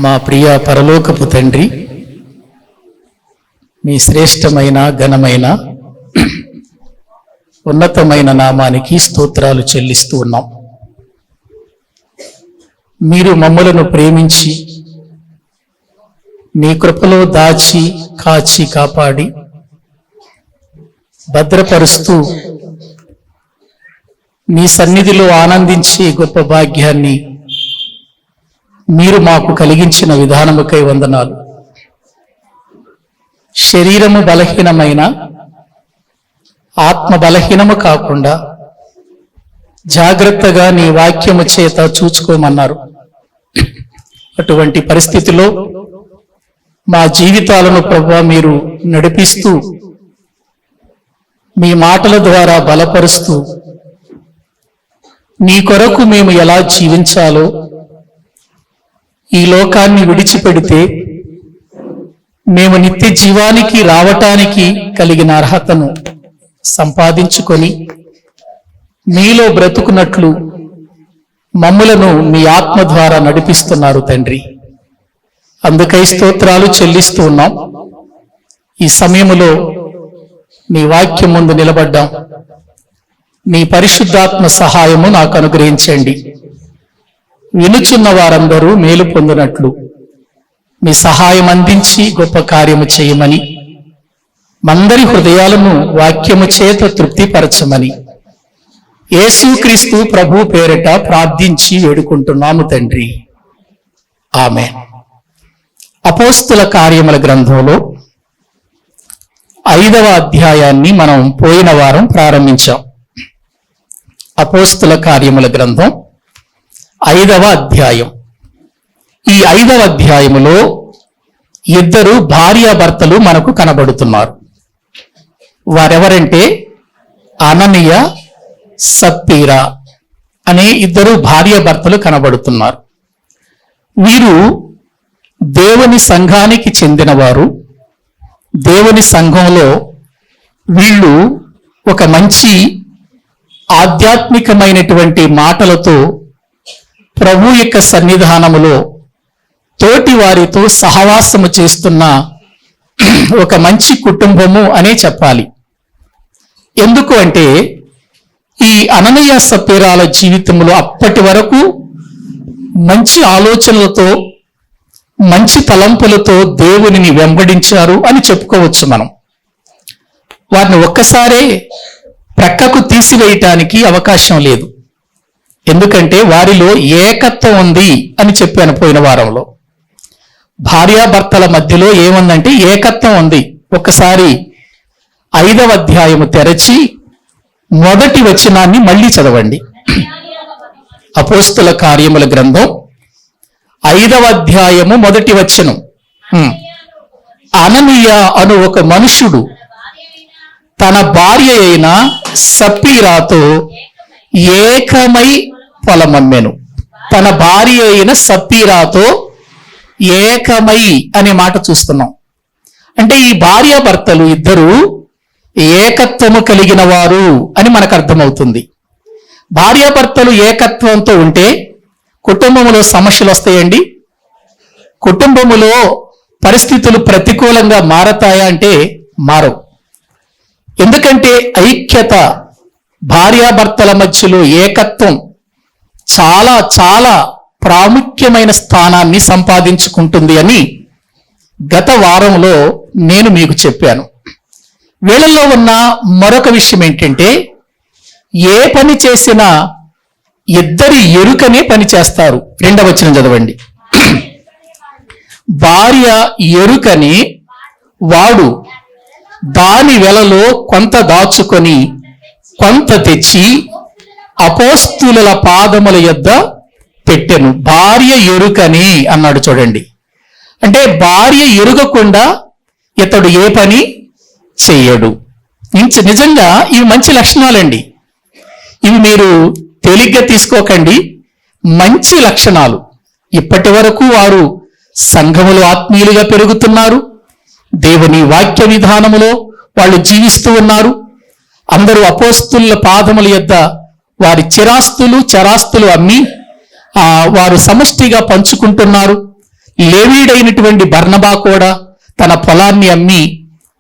మా ప్రియ పరలోకపు తండ్రి, మీ శ్రేష్టమైన ఘనమైన ఉన్నతమైన నామానికి స్తోత్రాలు చెల్లిస్తూ ఉన్నాం. మీరు మమ్మలను ప్రేమించి మీ కృపలో దాచి కాచి కాపాడి భద్రపరుస్తూ మీ సన్నిధిలో ఆనందించే గొప్ప భాగ్యాన్ని మీరు మాకు కలిగించిన విధానముకై వందనాలు. శరీరము బలహీనమైన ఆత్మ బలహీనము కాకుండా జాగ్రత్తగా నీ వాక్యము చేత చూచుకోమన్నారు. అటువంటి పరిస్థితిలో మా జీవితాలను ప్రభువా మీరు నడిపిస్తూ మీ మాటల ద్వారా బలపరుస్తూ నీ కొరకు మేము ఎలా జీవించాలో, ఈ లోకాన్ని విడిచిపెడితే మేము నిత్య జీవానికి రావటానికి కలిగిన అర్హతను సంపాదించుకొని మీలో బ్రతుకున్నట్లు మమ్ములను మీ ఆత్మ ద్వారా నడిపిస్తున్నారు తండ్రి. అందుకై స్తోత్రాలు చెల్లిస్తూ ఉన్నాం. ఈ సమయములో నీ వాక్యం ముందు నిలబడ్డాం. నీ పరిశుద్ధాత్మ సహాయము నాకు అనుగ్రహించండి. వినుచున్న వారందరూ మేలు పొందినట్లు మీ సహాయం అందించి గొప్ప కార్యము చేయమని, మందరి హృదయాలను వాక్యము చేత తృప్తిపరచమని యేసుక్రీస్తు ప్రభు పేరిట ప్రార్థించి వేడుకుంటున్నాము తండ్రి. ఆమేన్. అపోస్తుల కార్యముల గ్రంథంలో 5వ అధ్యాయాన్ని మనం పోయిన వారం ప్రారంభించాం. అపోస్తుల కార్యముల గ్రంథం 5వ అధ్యాయం. ఈ 5వ అధ్యాయములో 2 భార్యాభర్తలు మనకు కనబడుతున్నారు. వారెవరంటే అననీయ, సప్పీరా అనే 2 భార్యాభర్తలు కనబడుతున్నారు. వీరు దేవుని సంఘానికి చెందినవారు. దేవుని సంఘంలో వీళ్ళు ఒక మంచి ఆధ్యాత్మికమైనటువంటి మాటలతో ప్రభు యొక్క సన్నిధానములో తోటి వారితో సహవాసము చేస్తున్న ఒక మంచి కుటుంబము అనే చెప్పాలి. ఎందుకు అంటే ఈ అననీయ సప్పీరాల జీవితంలో అప్పటి వరకు మంచి ఆలోచనలతో మంచి తలంపులతో దేవునిని వెంబడించారు అని చెప్పుకోవచ్చు మనం. వారిని ఒక్కసారే ప్రక్కకు తీసివేయటానికి అవకాశం లేదు. ఎందుకంటే వారిలో ఏకత్వం ఉంది అని చెప్పాను పోయిన వారంలో. భార్యాభర్తల మధ్యలో ఏముందంటే ఏకత్వం ఉంది. ఒకసారి 5వ అధ్యాయము తెరచి 1వ వచనాన్ని మళ్ళీ చదవండి. అపోస్తుల కార్యముల గ్రంథం 5వ అధ్యాయము 1వ వచనం. అననీయ అను ఒక మనుషుడు తన భార్య అయిన సప్పీరాతో ఏకమై పొలమమ్మెను. తన భార్య అయిన సప్పీరాతో ఏకమై అనే మాట చూస్తున్నాం. అంటే ఈ భార్యాభర్తలు 2 ఏకత్వము కలిగిన వారు అని మనకు అర్థమవుతుంది. భార్యాభర్తలు ఏకత్వంతో ఉంటే కుటుంబంలో సమస్యలు వస్తాయండి. కుటుంబములో పరిస్థితులు ప్రతికూలంగా మారతాయా అంటే మారవు. ఎందుకంటే ఐక్యత, భార్యాభర్తల మధ్యలో ఏకత్వం చాలా చాలా ప్రాముఖ్యమైన స్థానాన్ని సంపాదించుకుంటుంది అని గత వారంలో నేను మీకు చెప్పాను. వీళ్ళల్లో ఉన్న మరొక విషయం ఏంటంటే ఏ పని చేసినా 2 ఎరుకనే పని చేస్తారు. 2వ వచనం చదవండి. భార్య ఎరుకని వాడు దాని వెలలో కొంత దాచుకొని కొంత తెచ్చి అపోస్తుల పాదముల యొద్ద పెట్టెను. భార్య ఎరుకని అన్నాడు చూడండి. అంటే భార్య ఎరుగకుండా ఇతడు ఏ పని చెయ్యడు. నిజంగా ఇవి మంచి లక్షణాలండి. ఇవి మీరు తేలిగ్గా తీసుకోకండి. మంచి లక్షణాలు. ఇప్పటి వరకు వారు సంఘములో ఆత్మీయులుగా పెరుగుతున్నారు. దేవుని వాక్య విధానములో వాళ్ళు జీవిస్తూ ఉన్నారు. అందరూ అపోస్తుల పాదముల యొద్ద వారి చరాస్తులు అమ్మి వారు సమష్టిగా పంచుకుంటున్నారు. లేవీడైనటువంటి బర్నబా కూడా తన పొలాన్ని అమ్మి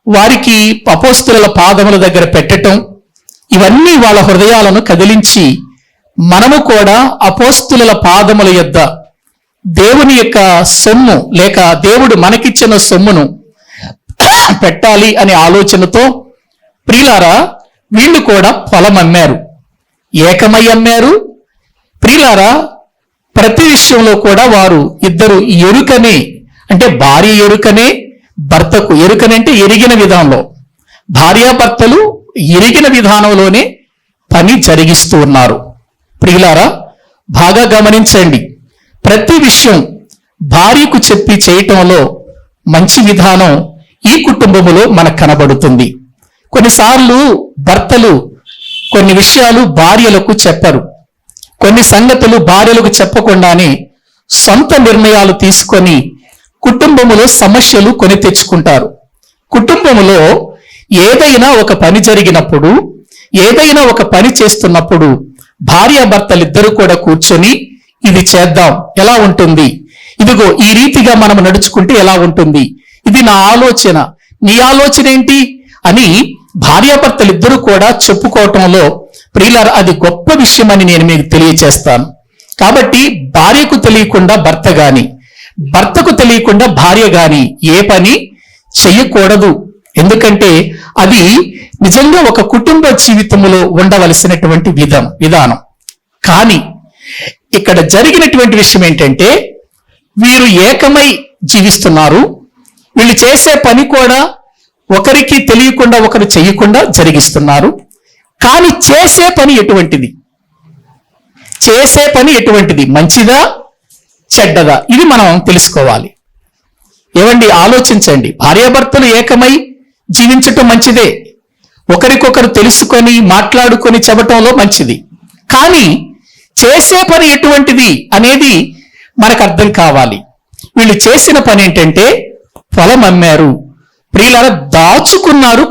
వారికి అపోస్తుల పాదముల దగ్గర పెట్టటం, ఇవన్నీ వాళ్ళ హృదయాలను కదిలించి మనము కూడా అపోస్తుల పాదముల యొద్ద దేవుని యొక్క సొమ్ము లేక దేవుడు మనకిచ్చిన సొమ్మును పెట్టాలి అనే ఆలోచనతో ప్రియులారా వీళ్ళు కూడా పొలం అమ్మారు, ఏకమై అమ్మారు. ప్రియులారా ప్రతి విషయంలో కూడా వారు ఇద్దరు ఎరుకనే, అంటే భార్య ఎరుకనే భర్తకు ఎరుకనే అంటే ఎరిగిన విధానంలో, భార్యాభర్తలు ఎరిగిన విధానంలోనే పని జరిగిస్తూ ఉన్నారు. ప్రియులారా బాగా గమనించండి, ప్రతి విషయం భార్యకు చెప్పి చేయటంలో మంచి విధానం ఈ కుటుంబములో మనకు కనబడుతుంది. కొన్నిసార్లు భర్తలు కొన్ని విషయాలు భార్యలకు చెప్పరు, కొన్ని సంగతులు భార్యలకు చెప్పకుండానే సొంత నిర్ణయాలు తీసుకొని కుటుంబములో సమస్యలు కొని తెచ్చుకుంటారు. కుటుంబములో ఏదైనా ఒక పని జరిగినప్పుడు, ఏదైనా ఒక పని చేస్తున్నప్పుడు భార్యాభర్తలిద్దరూ కూడా కూర్చొని ఇది చేద్దాం ఎలా ఉంటుంది, ఇదిగో ఈ రీతిగా మనం నడుచుకుంటే ఎలా ఉంటుంది, ఇది నా ఆలోచన, నీ ఆలోచన ఏంటి అని భార్యాభర్తలిద్దరూ కూడా చెప్పుకోవటంలో ప్రియులారా అది గొప్ప విషయం అని నేను మీకు తెలియచేస్తాను. కాబట్టి భార్యకు తెలియకుండా భర్త గాని, భర్తకు తెలియకుండా భార్య గాని ఏ పని చెయ్యకూడదు. ఎందుకంటే అది నిజంగా ఒక కుటుంబ జీవితంలో ఉండవలసినటువంటి విధానం. కానీ ఇక్కడ జరిగినటువంటి విషయం ఏంటంటే వీరు ఏకమై జీవిస్తున్నారు. వీళ్ళు చేసే పని కూడా ఒకరికి తెలియకుండా ఒకరు చెయ్యకుండా జరిగిస్తున్నారు. కానీ చేసే పని ఎటువంటిది, చేసే పని ఎటువంటిది, మంచిదా చెడ్డదా, ఇది మనం తెలుసుకోవాలి. ఏమండి ఆలోచించండి, భార్యాభర్తలు ఏకమై జీవించటం మంచిదే, ఒకరికొకరు తెలుసుకొని మాట్లాడుకొని చెప్పటంలో మంచిది. కానీ చేసే పని ఎటువంటిది అనేది మనకు అర్థం కావాలి. వీళ్ళు చేసిన పని ఏంటంటే పొలం అమ్మారు, ప్రియులారా దాచుకున్నారు,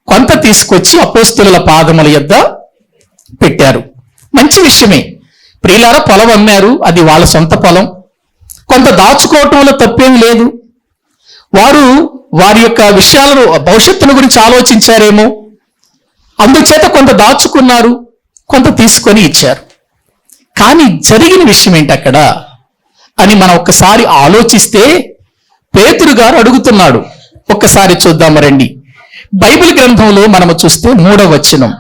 కొంత తీసుకొచ్చి అపోస్తుల పాదముల యొద్ద పెట్టారు. మంచి విషయమే. ప్రియులారా పొలం అమ్మారు, అది వాళ్ళ సొంత పొలం, కొంత దాచుకోవటంలో తప్పేం లేదు. వారు వారి యొక్క విషయాలను భవిష్యత్తుల గురించి ఆలోచించారేమో, అందుచేత కొంత దాచుకున్నారు, కొంత తీసుకొని ఇచ్చారు. కానీ జరిగిన విషయం ఏంటి అక్కడ అని మనం ఒక్కసారి ఆలోచిస్తే పేతురు గారు అడుగుతున్నాడు. ఒక్కసారి చూద్దాం రండి. బైబిల్ గ్రంథంలో మనము చూస్తే 3వ వచనం.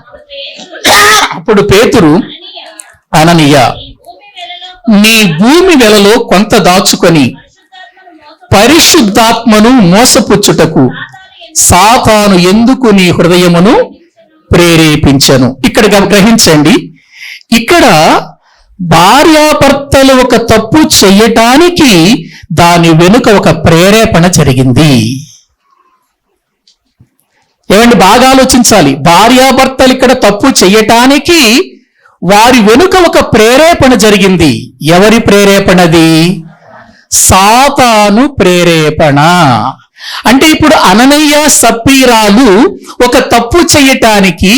అప్పుడు పేతురు, అననీయ నీ భూమి వెలలో కొంత దాచుకొని పరిశుద్ధాత్మను మోసపుచ్చుటకు సాతాను ఎందుకు నీ హృదయమును ప్రేరేపించను. ఇక్కడ గ్రహించండి, ఇక్కడ భార్యాభర్తలు ఒక తప్పు చెయ్యటానికి దాని వెనుక ఒక ప్రేరేపణ జరిగింది. ఏమండి బాగా ఆలోచించాలి. భార్యాభర్తలు ఇక్కడ తప్పు చెయ్యటానికి వారి వెనుక ఒక ప్రేరేపణ జరిగింది. ఎవరి ప్రేరేపణది? సాతాను ప్రేరేపణ. అంటే ఇప్పుడు అననీయ సప్పీరాలు ఒక తప్పు చెయ్యటానికి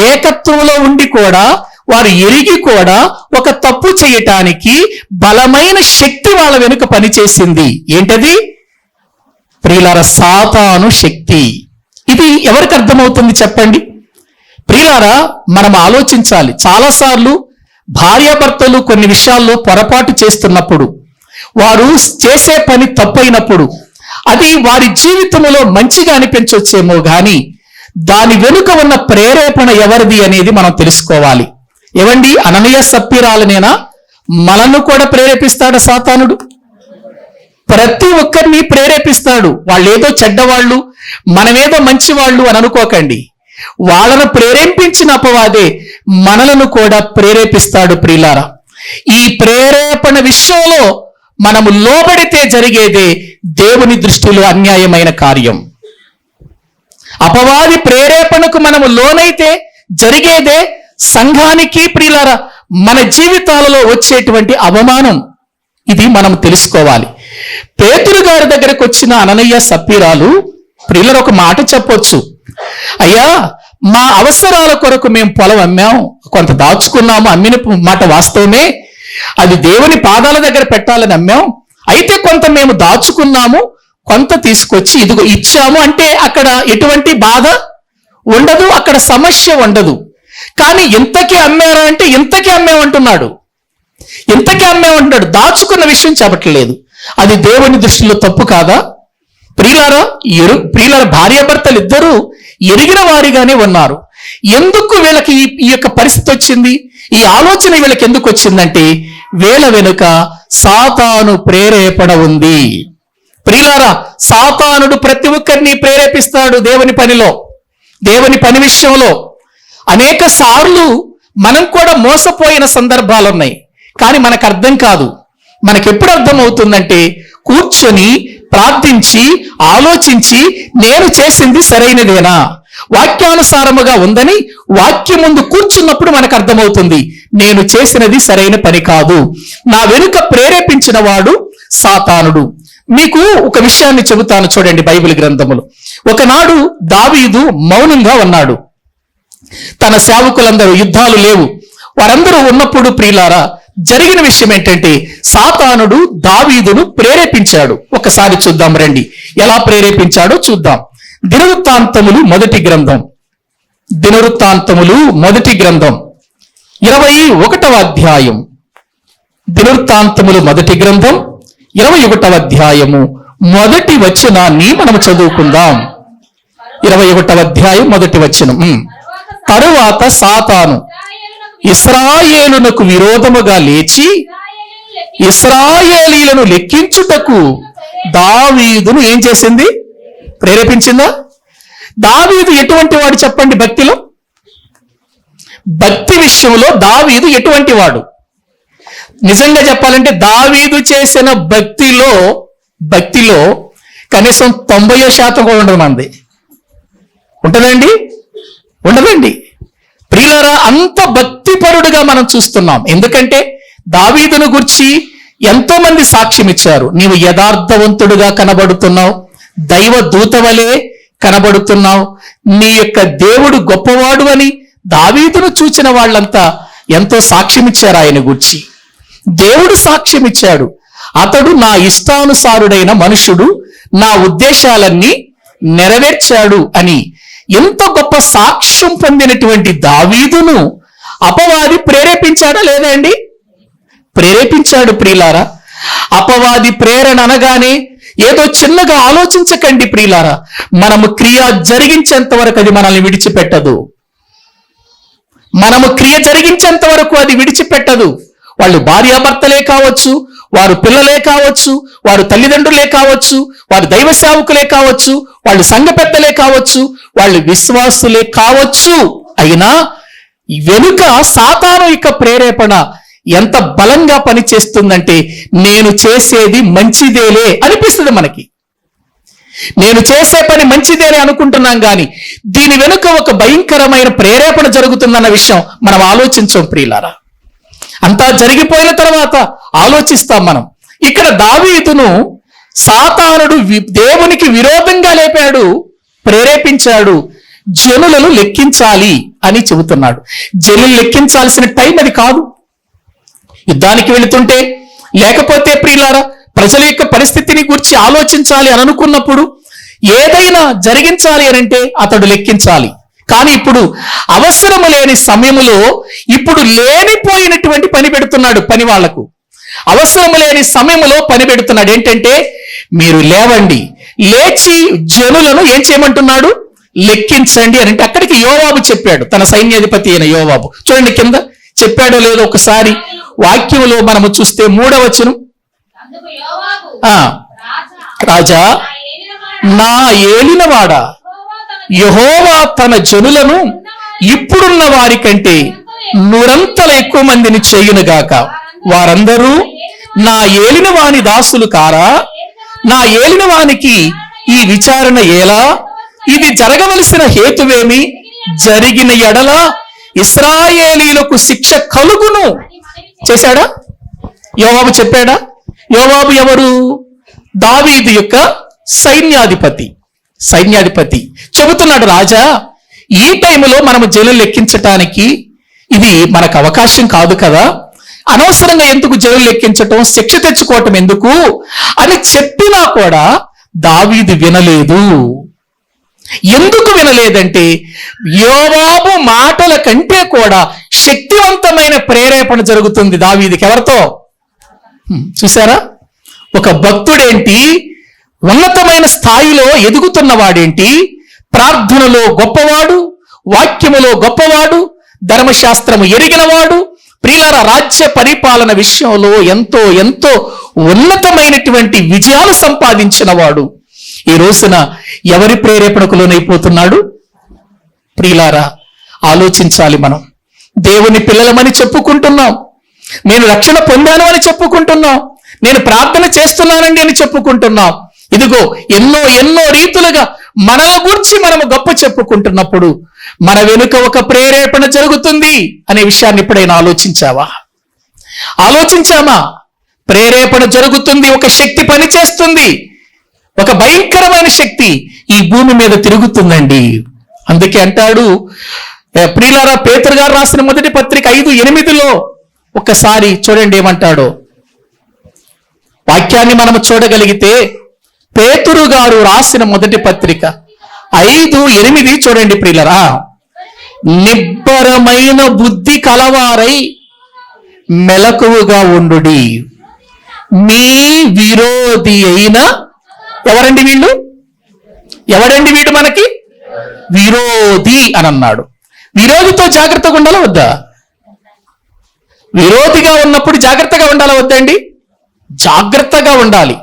ఏకత్వంలో ఉండి కూడా వారు ఎరిగి కూడా ఒక తప్పు చేయటానికి బలమైన శక్తి వాళ్ళ వెనుక పనిచేసింది. ఏంటది? ప్రియులారా సాతాను శక్తి. ఇది ఎవరికి అర్థమవుతుంది చెప్పండి? ప్రియులారా మనం ఆలోచించాలి. చాలాసార్లు భార్యాభర్తలు కొన్ని విషయాల్లో పొరపాటు చేస్తున్నప్పుడు, వారు చేసే పని తప్పైనప్పుడు అది వారి జీవితంలో మంచిగా అనిపించొచ్చేమో కానీ దాని వెనుక ఉన్న ప్రేరేపణ ఎవరిది అనేది మనం తెలుసుకోవాలి. ఏవండి అననీయ సప్పీరాలనేనా? మనల్ని కూడా ప్రేరేపిస్తాడు సాతానుడు. ప్రతి ఒక్కరిని ప్రేరేపిస్తాడు. వాళ్ళేదో చెడ్డవాళ్ళు, మనమేదో మంచివాళ్ళు అని అనుకోకండి. వాళ్ళను ప్రేరేపించిన అపవాదే మనలను కూడా ప్రేరేపిస్తాడు. ప్రియులారా ఈ ప్రేరేపణ విషయంలో మనము లోబడితే జరిగేదే దేవుని దృష్టిలో అన్యాయమైన కార్యం. అపవాది ప్రేరేపణకు మనము లోనైతే జరిగేదే సంఘానికి, ప్రియులారా మన జీవితాలలో వచ్చేటువంటి అవమానం. ఇది మనం తెలుసుకోవాలి. పేతురు గారి దగ్గరకు వచ్చిన అననీయ సప్పీరాలు ప్రియులారా ఒక మాట చెప్పొచ్చు. అయ్యా మా అవసరాల కొరకు మేము పొలం అమ్మాం, కొంత దాచుకున్నాము, అమ్మిన మాట వాస్తవమే, అది దేవుని పాదాల దగ్గర పెట్టాలని అమ్మాం, అయితే కొంత మేము దాచుకున్నాము, కొంత తీసుకొచ్చి ఇదిగో ఇచ్చాము అంటే అక్కడ ఎటువంటి బాధ ఉండదు, అక్కడ సమస్య ఉండదు. కానీ ఇంతకీ అమ్మారా అంటే ఇంతకీ అమ్మేమంటున్నాడు, ఇంతకీ అమ్మేమంటున్నాడు, దాచుకున్న విషయం చెప్పట్లేదు. అది దేవుని దృష్టిలో తప్పు కాదా? ప్రియులారా, భార్యాభర్తలు ఇద్దరూ ఎరిగిన వారిగానే ఉన్నారు. ఎందుకు వీళ్ళకి ఈ యొక్క పరిస్థితి వచ్చింది, ఈ ఆలోచన వీళ్ళకి ఎందుకు వచ్చిందంటే వీళ్ళ వెనుక సాతాను ప్రేరేపణ ఉంది. ప్రియులారా, సాతానుడు ప్రతి ఒక్కరిని ప్రేరేపిస్తాడు దేవుని పనిలో, దేవుని పని విషయంలో. అనేక సార్లు మనం కూడా మోసపోయిన సందర్భాలు ఉన్నాయి, కానీ మనకు అర్థం కాదు. మనకెప్పుడు అర్థం అవుతుందంటే కూర్చొని ప్రార్థించి ఆలోచించి నేను చేసింది సరైనదేనా, వాక్యానుసారముగా ఉందని వాక్యం ముందు కూర్చున్నప్పుడు మనకు అర్థమవుతుంది నేను చేసినది సరైన పని కాదు, నా వెనుక ప్రేరేపించిన వాడు సాతానుడు. మీకు ఒక విషయాన్ని చెబుతాను చూడండి బైబిల్ గ్రంథములు. ఒకనాడు దావీదు మౌనంగా ఉన్నాడు. తన సేవకులందరూ, యుద్ధాలు లేవు, వారందరూ ఉన్నప్పుడు ప్రియులారా జరిగిన విషయం ఏంటంటే సాతానుడు దావీదును ప్రేరేపించాడు. ఒకసారి చూద్దాం రండి, ఎలా ప్రేరేపించాడో చూద్దాం. దినవృత్తాంతములు మొదటి గ్రంథం 21వ అధ్యాయం. దినవృత్తాంతములు మొదటి గ్రంథం 21వ అధ్యాయము మొదటి వచనాన్ని మనం చదువుకుందాం. 21వ అధ్యాయం మొదటి వచనం. తరువాత సాతాను ఇశ్రాయేలునకు విరోధముగా లేచి ఇశ్రాయేలీలను లెక్కించుటకు దావీదును ఏం చేసింది, ప్రేరేపించిందా? దావీదు ఎటువంటి వాడు చెప్పండి భక్తిలో? భక్తి విషయంలో దావీదు ఎటువంటి వాడు? నిజంగా చెప్పాలంటే దావీదు చేసిన భక్తిలో కనీసం 90% కూడా ఉండదు మంది. ఉంటుందండి? ఉండదండి. ప్రియులారా, అంత భక్తిపరుడుగా మనం చూస్తున్నాం. ఎందుకంటే దావీదును గురించి ఎంతో మంది సాక్ష్యం ఇచ్చారు. నీవు యథార్థవంతుడుగా కనబడుతున్నావు, దైవ దూత వలె కనబడుతున్నావు, నీ యొక్క దేవుడు గొప్పవాడు అని దావీదును చూచిన వాళ్ళంతా ఎంతో సాక్ష్యం ఇచ్చారు ఆయన గురించి. దేవుడు సాక్ష్యం ఇచ్చాడు, అతడు నా ఇష్టానుసారుడైన మనుషుడు, నా ఉద్దేశాలన్నీ నెరవేర్చాడు అని. ఎంత గొప్ప సాక్ష్యం పొందినటువంటి దావీదును అపవాది ప్రేరేపించాడా లేదా అండి? ప్రేరేపించాడు. ప్రియులారా, అపవాది ప్రేరణ అనగానే ఏదో చిన్నగా ఆలోచించకండి ప్రియులారా. మనము క్రియ జరిగించేంత వరకు అది మనల్ని విడిచిపెట్టదు. మనము క్రియ జరిగించేంత వరకు అది విడిచిపెట్టదు. వాళ్ళు భార్యాభర్తలే కావచ్చు, వారు పిల్లలే కావచ్చు, వారు తల్లిదండ్రులే కావచ్చు, వారు దైవ సేవకులే కావచ్చు, వాళ్ళు సంఘ పెద్దలే కావచ్చు, వాళ్ళు విశ్వాసులే కావచ్చు. అయినా వెనుక సాతాను యొక్క ప్రేరేపణ ఎంత బలంగా పనిచేస్తుందంటే నేను చేసేది మంచిదేలే అనిపిస్తుంది మనకి. నేను చేసే పని మంచిదేలే అనుకుంటున్నాం కానీ దీని వెనుక ఒక భయంకరమైన ప్రేరేపణ జరుగుతుందన్న విషయం మనం ఆలోచించం ప్రియులారా. అంతా జరిగిపోయిన తర్వాత ఆలోచిస్తాం మనం. ఇక్కడ దావీదును సాతానుడు దేవునికి విరోధంగా లేపాడు, ప్రేరేపించాడు. జనులను లెక్కించాలి అని చెబుతున్నాడు. జనులు లెక్కించాల్సిన టైం అది కాదు. యుద్ధానికి వెళుతుంటే, లేకపోతే ప్రియులారా ప్రజల యొక్క పరిస్థితిని గురించి ఆలోచించాలి అని అనుకున్నప్పుడు, ఏదైనా జరిగించాలి అని అంటే అతడు లెక్కించాలి. కానీ ఇప్పుడు అవసరము లేని సమయములో ఇప్పుడు లేనిపోయినటువంటి పని పెడుతున్నాడు. పని వాళ్లకు అవసరము లేని సమయంలో పని పెడుతున్నాడు. ఏంటంటే మీరు లేవండి, లేచి జనులను ఏం చేయమంటున్నాడు, లెక్కించండి అని. అంటే అక్కడికి యోవాబు చెప్పాడు, తన సైన్యాధిపతి అయిన యోవాబు. చూడండి కింద చెప్పాడో లేదో ఒకసారి వాక్యంలో మనము చూస్తే 3వ వచనం. రాజా, నా ఏలినవాడా, యెహోవా తన జనులను ఇప్పుడున్న వారి కంటే నూరంతల ఎక్కువ మందిని చేయునుగాక. వారందరూ నా ఏలిన వాని దాసులు కారా? నా ఏలిన వానికి ఈ విచారణ ఎలా? ఇది జరగవలసిన హేతువేమి? జరిగిన ఎడల ఇశ్రాయేలీలకు శిక్ష కలుగును. చేశాడా? యోవాబు చెప్పాడా? యోవాబు ఎవరు? దావీదు యొక్క సైన్యాధిపతి చెబుతున్నాడు, రాజా ఈ టైంలో మనము జనులు లెక్కించటానికి ఇది మనకు అవకాశం కాదు కదా. అనవసరంగా ఎందుకు జైలు లెక్కించటం, శిక్ష తెచ్చుకోవటం ఎందుకు అని చెప్పినా కూడా దావీదు వినలేదు. ఎందుకు వినలేదంటే యోవాబు మాటల కంటే కూడా శక్తివంతమైన ప్రేరేపణ జరుగుతుంది దావీదుకి. ఎవరితో? చూసారా, ఒక భక్తుడేంటి, ఉన్నతమైన స్థాయిలో ఎదుగుతున్నవాడేంటి, ప్రార్థనలో గొప్పవాడు, వాక్యములో గొప్పవాడు, ధర్మశాస్త్రము ఎరిగినవాడు, ప్రియులారా రాజ్య పరిపాలన విషయంలో ఎంతో ఎంతో ఉన్నతమైనటువంటి విజయాలు సంపాదించిన వాడు ఈ రోజున ఎవరి ప్రేరేపణకు లోనైపోతున్నాడు? ప్రియులారా ఆలోచించాలి. మనం దేవుని పిల్లలమని చెప్పుకుంటున్నాం, నేను రక్షణ పొందాను అని చెప్పుకుంటున్నాం, నేను ప్రార్థన చేస్తున్నానండి అని చెప్పుకుంటున్నాం. ఇదిగో ఎన్నో ఎన్నో రీతులుగా మనల గురించి మనము గొప్ప చెప్పుకుంటున్నప్పుడు మన వెనుక ఒక ప్రేరేపణ జరుగుతుంది అనే విషయాన్ని ఎప్పుడైనా ఆలోచించామా? ప్రేరేపణ జరుగుతుంది, ఒక శక్తి పనిచేస్తుంది, ఒక భయంకరమైన శక్తి ఈ భూమి మీద తిరుగుతుందండి. అందుకే అంటాడు ప్రియులారా, పేతురు గారు రాసిన మొదటి పత్రిక 5:8 ఒక్కసారి చూడండి ఏమంటాడో. వాక్యాన్ని మనము చూడగలిగితే పేతురు గారు రాసిన మొదటి పత్రిక 5:8 చూడండి ప్రియులారా. నిబ్బరమైన బుద్ధి కలవారై మెలకువగా ఉండుడి, మీ విరోధి అయిన ఎవరండి వీడు మనకి విరోధి అని అన్నాడు. విరోధితో జాగ్రత్తగా ఉండాలా వద్దా? విరోధిగా ఉన్నప్పుడు జాగ్రత్తగా ఉండాలా వద్దండి? జాగ్రత్తగా ఉండాలి.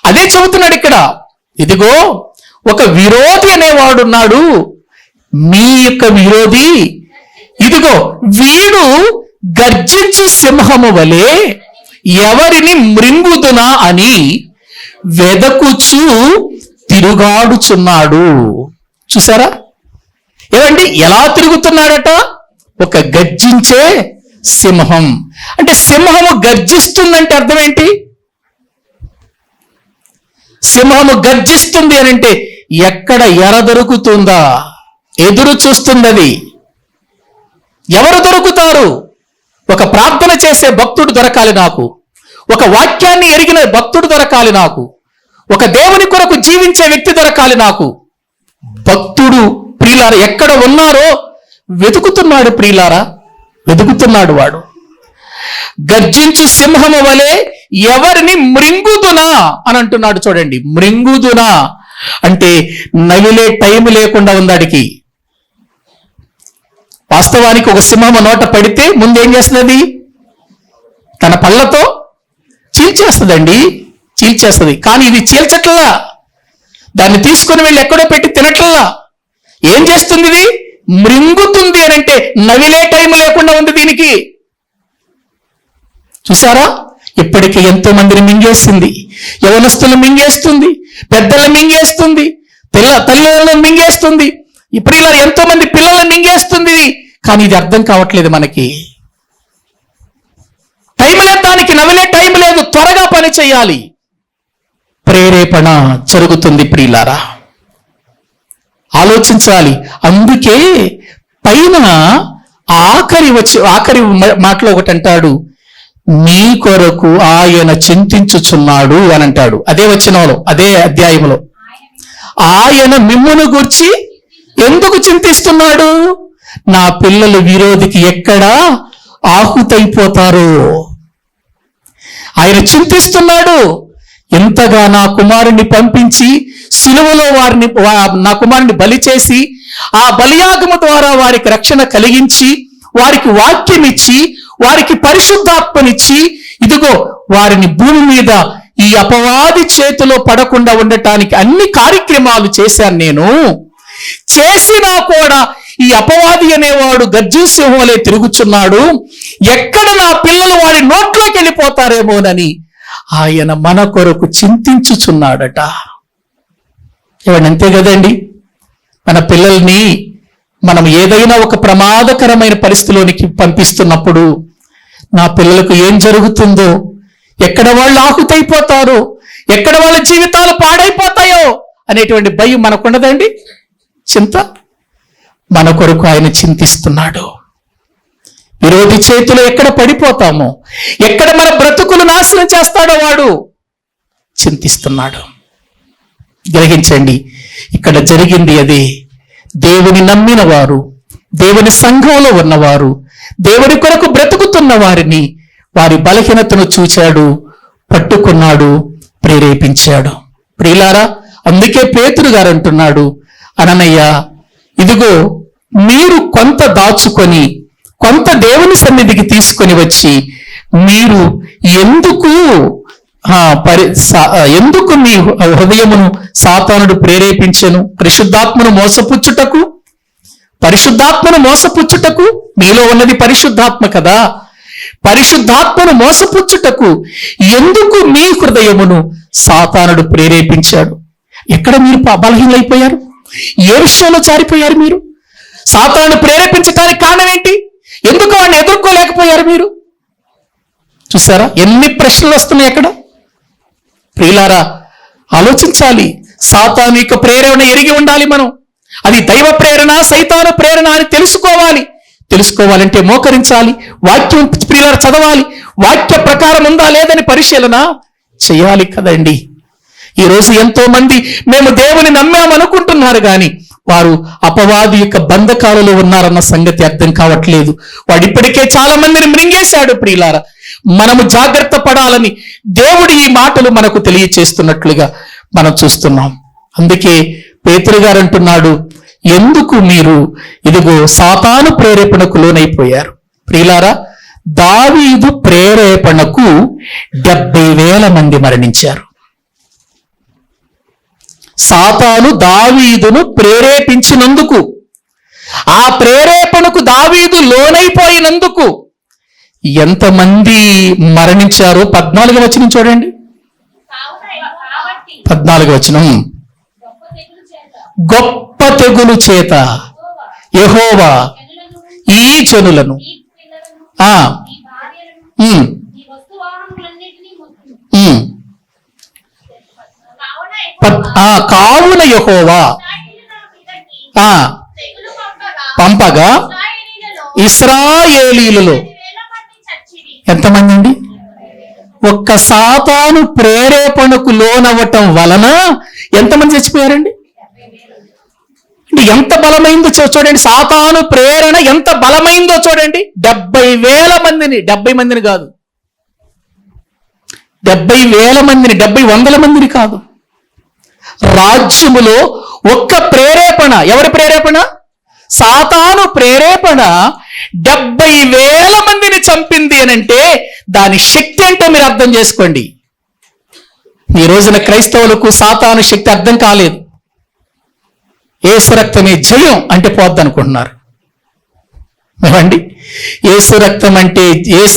అదే చెబుతున్నాడు ఇక్కడ. ఇదిగో ఒక విరోధి అనేవాడు ఉన్నాడు, మీ యొక్క విరోధి. ఇదిగో వీడు గర్జించు సింహము వలె ఎవరిని మృంగుదునా అని వెదకుచు తిరుగాడుచున్నాడు. చూసారా ఏమండి, ఎలా తిరుగుతున్నాడట? ఒక గర్జించే సింహం. అంటే సింహము గర్జిస్తుందంటే అర్థం ఏంటి? సింహము గర్జిస్తుంది అని అంటే ఎక్కడ ఎర దొరుకుతుందా ఎదురు చూస్తున్నది. ఎవరు దొరుకుతారు? ఒక ప్రార్థన చేసే భక్తుడు దొరకాలి నాకు, ఒక వాక్యాన్ని ఎరిగిన భక్తుడు దొరకాలి నాకు, ఒక దేవుని కొరకు జీవించే వ్యక్తి దొరకాలి నాకు. భక్తుడు ప్రియులారా ఎక్కడ ఉన్నారో వెతుకుతున్నాడు. ప్రియులారా వెతుకుతున్నాడు వాడు. గర్జించు సింహము వలె ఎవరిని మృంగుదునా అని అంటున్నాడు. చూడండి, మృంగుదునా అంటే నవిలే టైం లేకుండా ఉందాడికి. వాస్తవానికి ఒక సింహము నోట పడితే ముందేం చేస్తుంది? తన పళ్ళతో చీల్చేస్తుంది. కానీ ఇది చీల్చట్లా, దాన్ని తీసుకుని వెళ్ళి ఎక్కడో పెట్టి తినట్లా. ఏం చేస్తుంది? ఇది మృంగుతుంది అని అంటే నవిలే టైం లేకుండా ఉంది దీనికి. చూసారా, ఇప్పటికీ ఎంతో మందిని మింగేస్తుంది, యవనస్తులను మింగేస్తుంది, పెద్దలను మింగేస్తుంది, తల్లులను మింగేస్తుంది, ఇప్పుడు ఇలా ఎంతో మంది పిల్లలను మింగేస్తుంది. కానీ ఇది అర్థం కావట్లేదు మనకి. టైం లేదు దానికి, నవిలే టైం లేదు, త్వరగా పని చేయాలి. ప్రేరేపణ జరుగుతుంది ప్రియులారా, ఆలోచించాలి. అందుకే పైన ఆఖరి మాటలో ఒకటి అంటాడు, మీ కొరకు ఆయన చింతించుచున్నాడు అని అంటాడు. అదే వచనంలో, అదే అధ్యాయంలో ఆయన మిమ్మును గూర్చి ఎందుకు చింతిస్తున్నాడు? నా పిల్లలు విరోధికి ఎక్కడ ఆహుతైపోతారో ఆయన చింతిస్తున్నాడు. ఎంతగా నా కుమారుణ్ణి పంపించి సిలువలో నా కుమారుని బలి చేసి ఆ బలియాగము ద్వారా వారికి రక్షణ కలిగించి, వారికి వాక్యం ఇచ్చి, వారికి పరిశుద్ధాత్మనిచ్చి, ఇదిగో వారిని భూమి మీద ఈ అపవాది చేతిలో పడకుండా ఉండటానికి అన్ని కార్యక్రమాలు చేశాను నేను. చేసినా కూడా ఈ అపవాది అనేవాడు గర్జింసింహంలే తిరుగుచున్నాడు, ఎక్కడ నా పిల్లలు వాడి నోట్లోకి వెళ్ళిపోతారేమోనని ఆయన మన కొరకు చింతించుచున్నాడట. ఏమండి, అంతే కదండి. మన పిల్లల్ని మనం ఏదైనా ఒక ప్రమాదకరమైన పరిస్థితిలోనికి పంపిస్తున్నప్పుడు నా పిల్లలకు ఏం జరుగుతుందో, ఎక్కడ వాళ్ళు ఆహుతైపోతారో, ఎక్కడ వాళ్ళ జీవితాలు పాడైపోతాయో అనేటువంటి భయం మనకుండదండి, చింత. మన కొరకు ఆయన చింతిస్తున్నాడు. విరోధి చేతిలో ఎక్కడ పడిపోతామో, ఎక్కడ మన బ్రతుకులు నాశనం చేస్తాడో వాడు చింతిస్తున్నాడు. గ్రహించండి, ఇక్కడ జరిగింది అదే. దేవుని నమ్మిన వారు, దేవుని సంఘంలో ఉన్నవారు, దేవుని కొరకు బ్రతుకుతున్న వారిని వారి బలహీనతను చూచాడు, పట్టుకున్నాడు, ప్రేరేపించాడు. ప్రియులారా, అందుకే పేతురు గారు అంటున్నాడు, అననయ్య, ఇదిగో మీరు కొంత దాచుకొని కొంత దేవుని సన్నిధికి తీసుకొని వచ్చి మీరు ఎందుకు మీ హృదయమును సాతానుడు ప్రేరేపించెను? పరిశుద్ధాత్మను మోసపుచ్చుటకు మీలో ఉన్నది పరిశుద్ధాత్మ కదా. పరిశుద్ధాత్మను మోసపుచ్చుటకు ఎందుకు మీ హృదయమును సాతానుడు ప్రేరేపించాడు? ఎక్కడ మీరు బలహీనైపోయారు? ఏ విషయంలో జారిపోయారు మీరు? సాతాను ప్రేరేపించడానికి కారణం ఏంటి? ఎందుకు వాడిని ఎదుర్కోలేకపోయారు మీరు? చూసారా ఎన్ని ప్రశ్నలు వస్తున్నాయి అక్కడ. ప్రియులారా, ఆలోచించాలి. సాతాను యొక్క ప్రేరణ ఎరిగి ఉండాలి మనం. అది దైవ ప్రేరణ, సైతాను ప్రేరణ అని తెలుసుకోవాలంటే మోకరించాలి, వాక్యం ప్రియులారా చదవాలి, వాక్య ప్రకారం ఉందా లేదని పరిశీలన చేయాలి కదండి. ఈరోజు ఎంతో మంది మేము దేవుని నమ్మామనుకుంటున్నారు కానీ వారు అపవాది యొక్క బంధకాలలో ఉన్నారన్న సంగతి అర్థం కావట్లేదు. వాడు ఇప్పటికే చాలా మందిని మృంగేశాడు. ప్రియులారా, మనము జాగ్రత్త పడాలని దేవుడు ఈ మాటలు మనకు తెలియచేస్తున్నట్లుగా మనం చూస్తున్నాం. అందుకే పేతురు గారు అంటున్నాడు, ఎందుకు మీరు ఇదిగో సాతాను ప్రేరేపణకు లోనైపోయారు? ప్రియులారా, దావీదు ప్రేరేపణకు 70,000 మంది మరణించారు. సాతాను దావీదును ప్రేరేపించినందుకు, ఆ ప్రేరేపణకు దావీదు లోనైపోయినందుకు ఎంతమంది మరణించారో 14వ వచనం చూడండి. 14వ వచనం, గొప్ప తెగులు చేత యెహోవా ఈ జనులను కావున యెహోవా పంపగా ఇశ్రాయేలీయులలో ఎంతమంది అండి? ఒక్క సాతాను ప్రేరేపణకు లోనవ్వటం వలన ఎంతమంది చచ్చిపోయారండి? ఎంత బలమైందో చూడండి. సాతాను ప్రేరణ ఎంత బలమైందో చూడండి. 70,000 మందిని, 70 మందిని కాదు, 70,000 మందిని, 100 మందిని కాదు. రాజ్యములో ఒక్క ప్రేరేపణ, ఎవరి ప్రేరేపణ? సాతాను ప్రేరేపణ 70,000 మందిని చంపింది అనంటే దాని శక్తి ఏంటో మీరు అర్థం చేసుకోండి. ఈ రోజున క్రైస్తవులకు సాతాను శక్తి అర్థం కాలేదు. యేసు రక్తమే జయం అంటే పోద్ది అనుకుంటున్నారు. ఏమండి, యేసు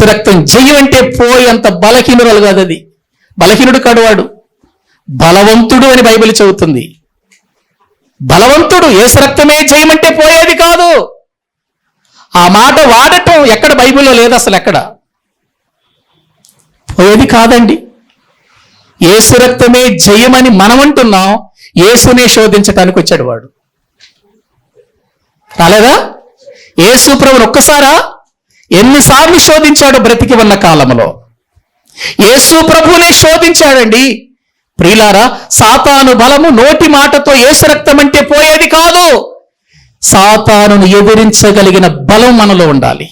రక్తం జయం అంటే పోయేంత బలహీనురాలు కాదు అది. బలహీనుడు కాడువాడు, బలవంతుడు అని బైబిల్ చెబుతుంది. బలవంతుడు. యేసు రక్తమే జయం అంటే పోయేది కాదు. ఆ మాట వాడటం ఎక్కడ బైబిల్లో లేదు, అసలు ఎక్కడ పోయేది కాదండి. యేసు రక్తమే జయమని మనం అంటున్నాం. యేసునే శోధించడానికి వచ్చాడు వాడు. రాలేదా? యేసు ప్రభువును ఒక్కసారా ఎన్నిసార్లు శోధించాడో బ్రతికి ఉన్న కాలంలో. యేసు ప్రభువునే శోధించాడండి. ప్రియులారా, సాతాను బలము నోటి మాటతో యేసు రక్తం అంటే పోయేది కాదు. సాతానును ఎదిరించగలిగిన బలం మనలో ఉండాలి.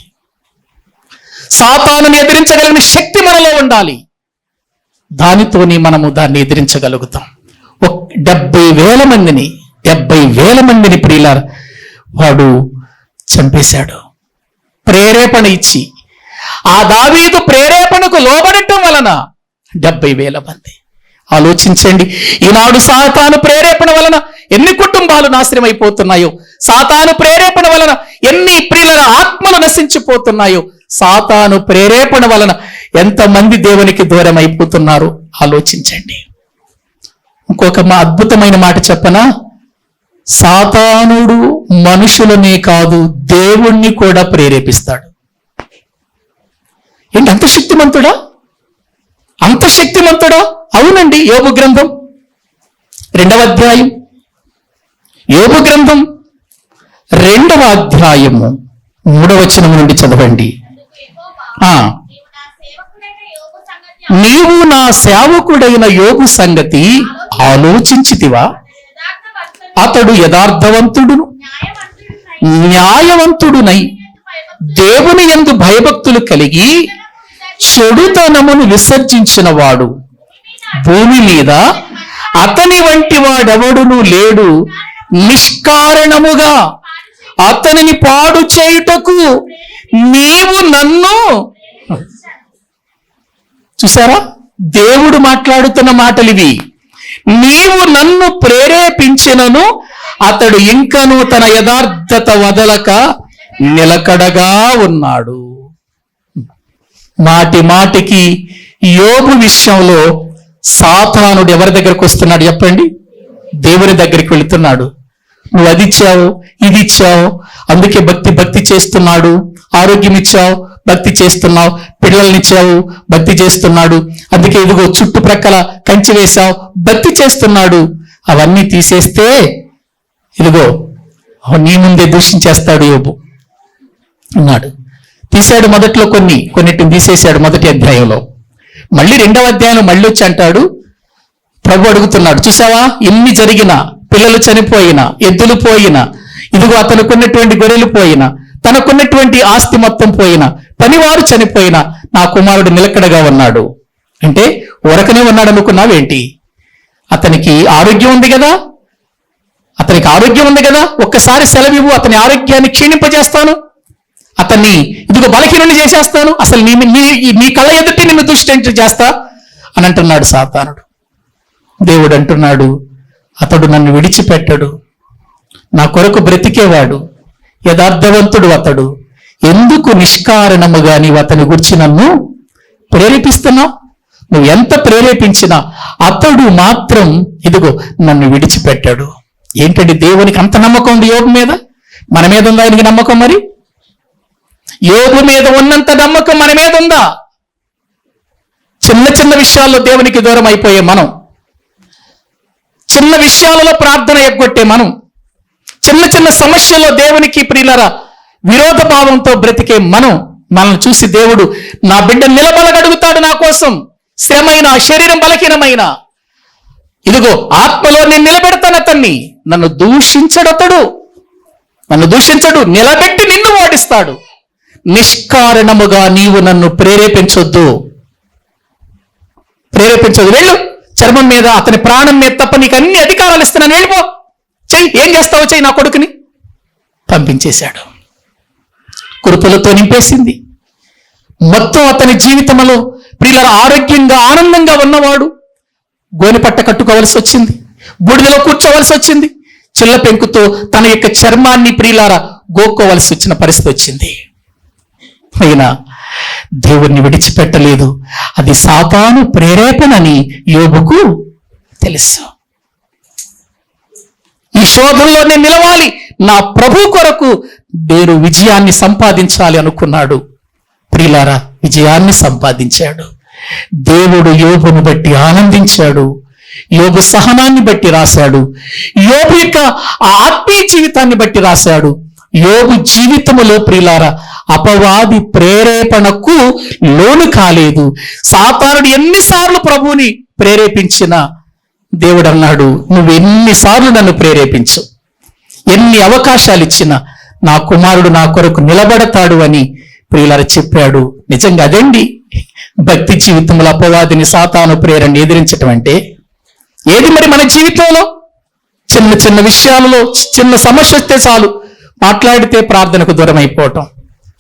సాతానుని ఎదిరించగలిగిన శక్తి మనలో ఉండాలి. దానితోనే మనము దాన్ని ఎదిరించగలుగుతాం. 70,000 మందిని ప్రియులారా వాడు చంపేశాడు. ప్రేరేపణ ఇచ్చి, ఆ దావీదు ప్రేరేపణకు లోబడటం వలన 70,000 మంది. ఆలోచించండి, ఈనాడు సాతాను ప్రేరేపణ వలన ఎన్ని కుటుంబాలు నాశనం అయిపోతున్నాయో, సాతాను ప్రేరేపణ వలన ఎన్ని ప్రియుల ఆత్మలు నశించిపోతున్నాయో, సాతాను ప్రేరేపణ వలన ఎంతమంది దేవునికి దూరం అయిపోతున్నారో ఆలోచించండి. ఇంకొక అద్భుతమైన మాట చెప్పనా? సాతానుడు మనుషులనే కాదు దేవుణ్ణి కూడా ప్రేరేపిస్తాడు. ఏంటి, అంత శక్తిమంతుడా? అంత శక్తిమంతుడా? అవునండి. యోబు గ్రంథం 2వ అధ్యాయం, యోబు గ్రంథం 2వ అధ్యాయము 3వ వచనం నుండి చదవండి. ఆ, నీవు నా సేవకుడైన యోబు సంగతి ఆలోచించితివా? అతడు యథార్థవంతుడును న్యాయవంతుడునై దేవుని యందు భయభక్తులు కలిగి చెడుతనమును విసర్జించిన వాడు భూమి మీద అతని వంటి వాడెవడును లేడు. నిష్కారణముగా అతనిని పాడు చేయుటకు నీవు నన్ను, చూసారా దేవుడు మాట్లాడుతున్న మాటలు ఇవి, నీవు నన్ను ప్రేరేపించినను అతడు ఇంకను తన యథార్థత వదలక నిలకడగా ఉన్నాడు. మాటి మాటికి యోబు విషయంలో సాతానుడు ఎవరి దగ్గరకు వస్తున్నాడు చెప్పండి? దేవుని దగ్గరికి వెళుతున్నాడు. నువ్వు అది ఇచ్చావు, ఇది ఇచ్చావు, అందుకే భక్తి చేస్తున్నాడు. ఆరోగ్యం ఇచ్చావు, భక్తి చేస్తున్నావు. పిల్లల్నిచ్చావు, భక్తి చేస్తున్నాడు. అందుకే ఇదిగో చుట్టుప్రక్కల కంచి వేశావు, భక్తి చేస్తున్నాడు. అవన్నీ తీసేస్తే ఇదిగో నీ ముందే దూషించేస్తాడు యోబు అన్నాడు. తీశాడు మొదట్లో కొన్నిటిని తీసేశాడు మొదటి అధ్యాయంలో. మళ్ళీ రెండవ అధ్యాయంలో మళ్ళీ వచ్చి అంటాడు, ప్రభు అడుగుతున్నాడు, చూసావా ఇన్ని జరిగినా, పిల్లలు చనిపోయినా, ఎద్దులు పోయినా, ఇదిగో అతనుకున్నటువంటి గొర్రెలు పోయినా, తనకున్నటువంటి ఆస్తి మొత్తం పోయినా, పనివారు చనిపోయినా, నా కుమారుడు నిలకడగా ఉన్నాడు. అంటే ఉరకనే ఉన్నాడు అనుకున్నావేంటి? అతనికి ఆరోగ్యం ఉంది కదా, ఒక్కసారి సెలవివ్వు, అతని ఆరోగ్యాన్ని క్షీణింపజేస్తాను, అతన్ని ఇదిగో బలహీనుని చేసేస్తాను, అసలు నీ కళ్ళ ఎదుటి నిన్ను దుష్టి చేస్తా అని అంటున్నాడు సాతానుడు. దేవుడు అంటున్నాడు, అతడు నన్ను విడిచిపెట్టడు, నా కొరకు బ్రతికేవాడు, యథార్థవంతుడు అతడు. ఎందుకు నిష్కారణముగా నీవు అతని గురించి నన్ను ప్రేరేపిస్తున్నావు? నువ్వు ఎంత ప్రేరేపించినా అతడు మాత్రం ఇదిగో నన్ను విడిచిపెట్టాడు. ఏంటండి దేవునికి అంత నమ్మకం ఉంది యోబు మీద? మన మీద ఉందా ఆయనకి నమ్మకం? మరి యోబు మీద ఉన్నంత నమ్మకం మన మీద ఉందా? చిన్న విషయాల్లో దేవునికి దూరం అయిపోయే మనం, చిన్న విషయాలలో ప్రార్థన ఎగ్గొట్టే మనం, చిన్న సమస్యల్లో దేవునికి ప్రియులరా విరోధ భావంతో బ్రతికే మనల్ని చూసి దేవుడు నా బిడ్డ నిలబడగలుగుతాడు నా కోసం, శ్రమైన శరీరం బలహీనమైన, ఇదిగో ఆత్మలో నేను నిలబెడతాను అతన్ని, నన్ను దూషించడు, నిలబెట్టి నిన్ను ఓడిస్తాడు. నిష్కారణముగా నీవు నన్ను ప్రేరేపించొద్దు. వెళ్ళు, చర్మం మీద, అతని ప్రాణం మీద తప్ప నీకు అన్ని అధికారాలు ఇస్తున్నాను, వెళ్ళిపో, చెయ్యి, ఏం చేస్తావో చెయ్యి, నా కొడుకుని పంపించేశాడు. కురుపులతో నింపేసింది మొత్తం అతని జీవితంలో. ప్రియుల ఆరోగ్యంగా ఆనందంగా ఉన్నవాడు గోనెపట్ట కట్టుకోవలసి వచ్చింది, బూడిదలో కూర్చోవలసి వచ్చింది, చిల్ల పెంకుతో తన యొక్క చర్మాన్ని ప్రియులారా గోక్కోవలసి వచ్చిన పరిస్థితి వచ్చింది. అయినా దేవుణ్ణి విడిచిపెట్టలేదు. అది సాతాను ప్రేరేపణని యోబుకు తెలుసు. ఈ శోధంలో నేను నిలవాలి, నా ప్రభు కొరకు నేను విజయాన్ని సంపాదించాలి అనుకున్నాడు. ప్రియులారా విజయాన్ని సంపాదించాడు. దేవుడు యోబును బట్టి ఆనందించాడు, యోబు సహనాన్ని బట్టి రాశాడు, యోబు యొక్క ఆత్మీయ జీవితాన్ని బట్టి రాశాడు. యోబు జీవితములో ప్రియులారా అపవాది ప్రేరేపణకు లోను కాలేదు. సాతానుడు ఎన్నిసార్లు ప్రభువుని ప్రేరేపించినా దేవుడు అన్నాడు, నువ్వు ఎన్నిసార్లు నన్ను ప్రేరేపించు, ఎన్ని అవకాశాలు ఇచ్చినా నా కుమారుడు నా కొరకు నిలబడతాడు అని ప్రియులారా చెప్పాడు. నిజంగా అదండి భక్తి జీవితంలో అపవాదిని సాతాను ప్రేరణ ఎదిరించటం అంటే. ఏది మరి మన జీవితంలో చిన్న విషయాలలో చిన్న సమస్య వస్తే చాలు మాట్లాడితే ప్రార్థనకు దూరం అయిపోవటం.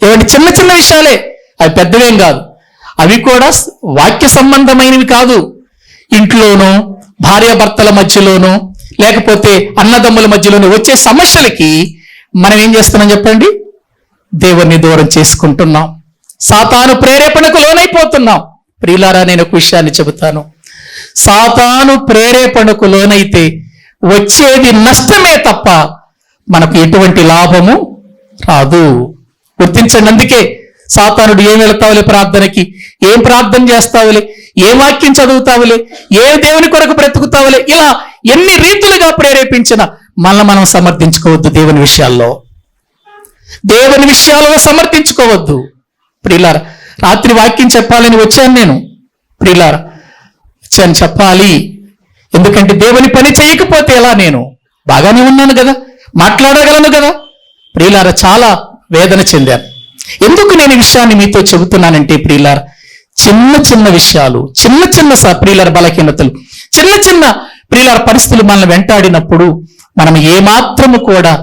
ఏమంటే చిన్న విషయాలే, అవి పెద్దవేం కాదు, అవి కూడా వాక్య సంబంధమైనవి కాదు. ఇంట్లోనో భార్యాభర్తల మధ్యలోనో లేకపోతే అన్నదమ్ముల మధ్యలోనో వచ్చే సమస్యలకి మనం ఏం చేస్తున్నాం చెప్పండి? దేవుణ్ణి దూరం చేసుకుంటున్నాం, సాతాను ప్రేరేపణకు లోనైపోతున్నాం. ప్రియులారా నేను ఒక విషయాన్ని చెబుతాను, సాతాను ప్రేరేపణకు లోనైతే వచ్చేది నష్టమే తప్ప మనకు ఎటువంటి లాభము రాదు. గుర్తించండి. అందుకే సాతానుడు ఏం వెళతావులే ప్రార్థనకి, ఏం ప్రార్థన చేస్తావులే, ఏ వాక్యం చదువుతావులే, ఏ దేవుని కొరకు బ్రతుకుతావులే, ఇలా ఎన్ని రీతులుగా ప్రేరేపించినా మనం సమర్థించుకోవద్దు. దేవుని విషయాల్లో సమర్థించుకోవద్దు. ప్రియులారా రాత్రి వాక్యం చెప్పాలని వచ్చాను నేను, ప్రియులారా వచ్చాను చెప్పాలి. ఎందుకంటే దేవుని పని చేయకపోతే ఎలా? నేను బాగానే ఉన్నాను కదా, మాట్లాడగలను కదా. ప్రియులారా చాలా వేదన చెందాను. ఎందుకు నేను ఈ విషయాన్ని మీతో చెబుతున్నానంటే ప్రియులారా, చిన్న చిన్న విషయాలు, చిన్న చిన్న ప్రియులార బలహీనతలు, చిన్న చిన్న ప్రియులార పరిస్థితులు మనల్ని వెంటాడినప్పుడు మనం ఏమాత్రము కూడా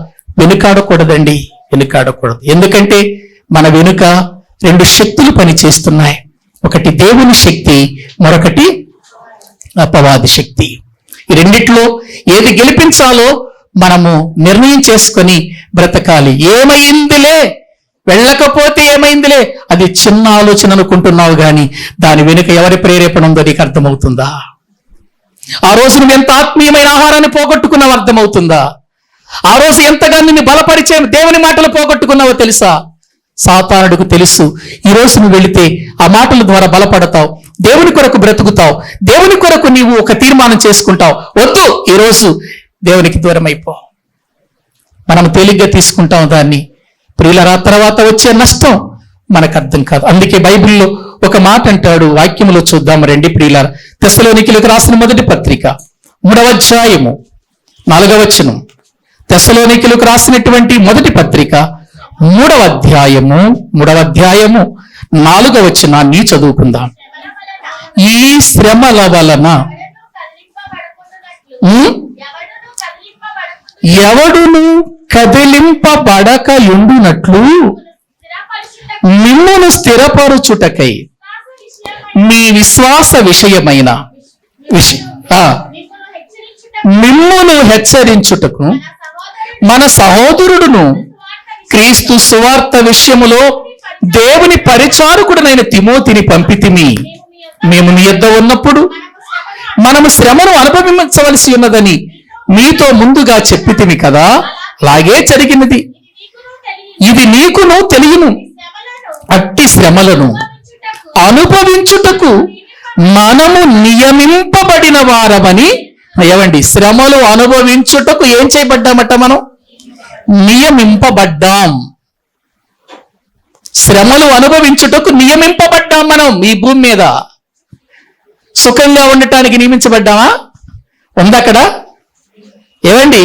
వెనుకాడకూడదండి, వెనుకాడకూడదు. ఎందుకంటే మన వెనుక రెండు శక్తులు పనిచేస్తున్నాయి. ఒకటి దేవుని శక్తి, మరొకటి అపవాది శక్తి. ఈ రెండిట్లో ఏది గెలిపించాలో మనము నిర్ణయం చేసుకొని బ్రతకాలి. ఏమైందిలే, వెళ్ళకపోతే ఏమైందిలే, అది చిన్న ఆలోచన అనుకుంటున్నావు కానీ దాని వెనుక ఎవరి ప్రేరేపణ ఉందో నీకు అర్థమవుతుందా? ఆ రోజు నువ్వు ఎంత ఆత్మీయమైన ఆహారాన్ని పోగొట్టుకున్నావు అర్థమవుతుందా? ఆ రోజు ఎంతగా నిన్ను బలపరిచే దేవుని మాటలు పోగొట్టుకున్నావో తెలుసా? సాతానుడికి తెలుసు, ఈ రోజు నువ్వు వెళితే ఆ మాటల ద్వారా బలపడతావు, దేవుని కొరకు బ్రతుకుతావు, దేవుని కొరకు నీవు ఒక తీర్మానం చేసుకుంటావు. వద్దు, ఈరోజు దేవునికి దూరం అయిపో. మనం తేలిగ్గా తీసుకుంటాం దాన్ని. ప్రియులారా, తర్వాత వచ్చే నష్టం మనకు అర్థం కాదు. అందుకే బైబిల్లో ఒక మాట అంటాడు, వాక్యములో చూద్దాం రండి ప్రియులారా. తెస్సలోనికీయులకు రాసిన మొదటి పత్రిక 3వ అధ్యాయము 4వ వచనం. తెస్సలోనికీయులకు రాసినటువంటి మొదటి పత్రిక 3వ అధ్యాయము 4వ వచనాన్ని చదువుకుందాం. ఈ శ్రమల వలన ఎవడును కదిలింపబడకయుండునట్లు మిమ్మును స్థిరపరుచుటకై మీ విశ్వాస విషయమైన మిమ్మును హెచ్చరించుటకు మన సహోదరుడును క్రీస్తు సువార్త విషయములో దేవుని పరిచారకుడనైన తిమోతిని పంపితిమి. మేము నీ యొద్ద ఉన్నప్పుడు మనము శ్రమను అనుభవించవలసి ఉన్నదని మీతో ముందుగా చెప్పితిమి కదా, అలాగే జరిగినది. ఇది నీకును తెలియను. అట్టి శ్రమలను అనుభవించుటకు మనము నియమింపబడిన వారమని. ఏవండి, శ్రమలు అనుభవించుటకు ఏం చేయబడ్డామట? మనం నియమింపబడ్డాం. శ్రమలు అనుభవించుటకు నియమింపబడ్డాం. మనం ఈ భూమి మీద సుఖంగా ఉండటానికి నియమించబడ్డామా? ఉందక్కడ? ఏవండి,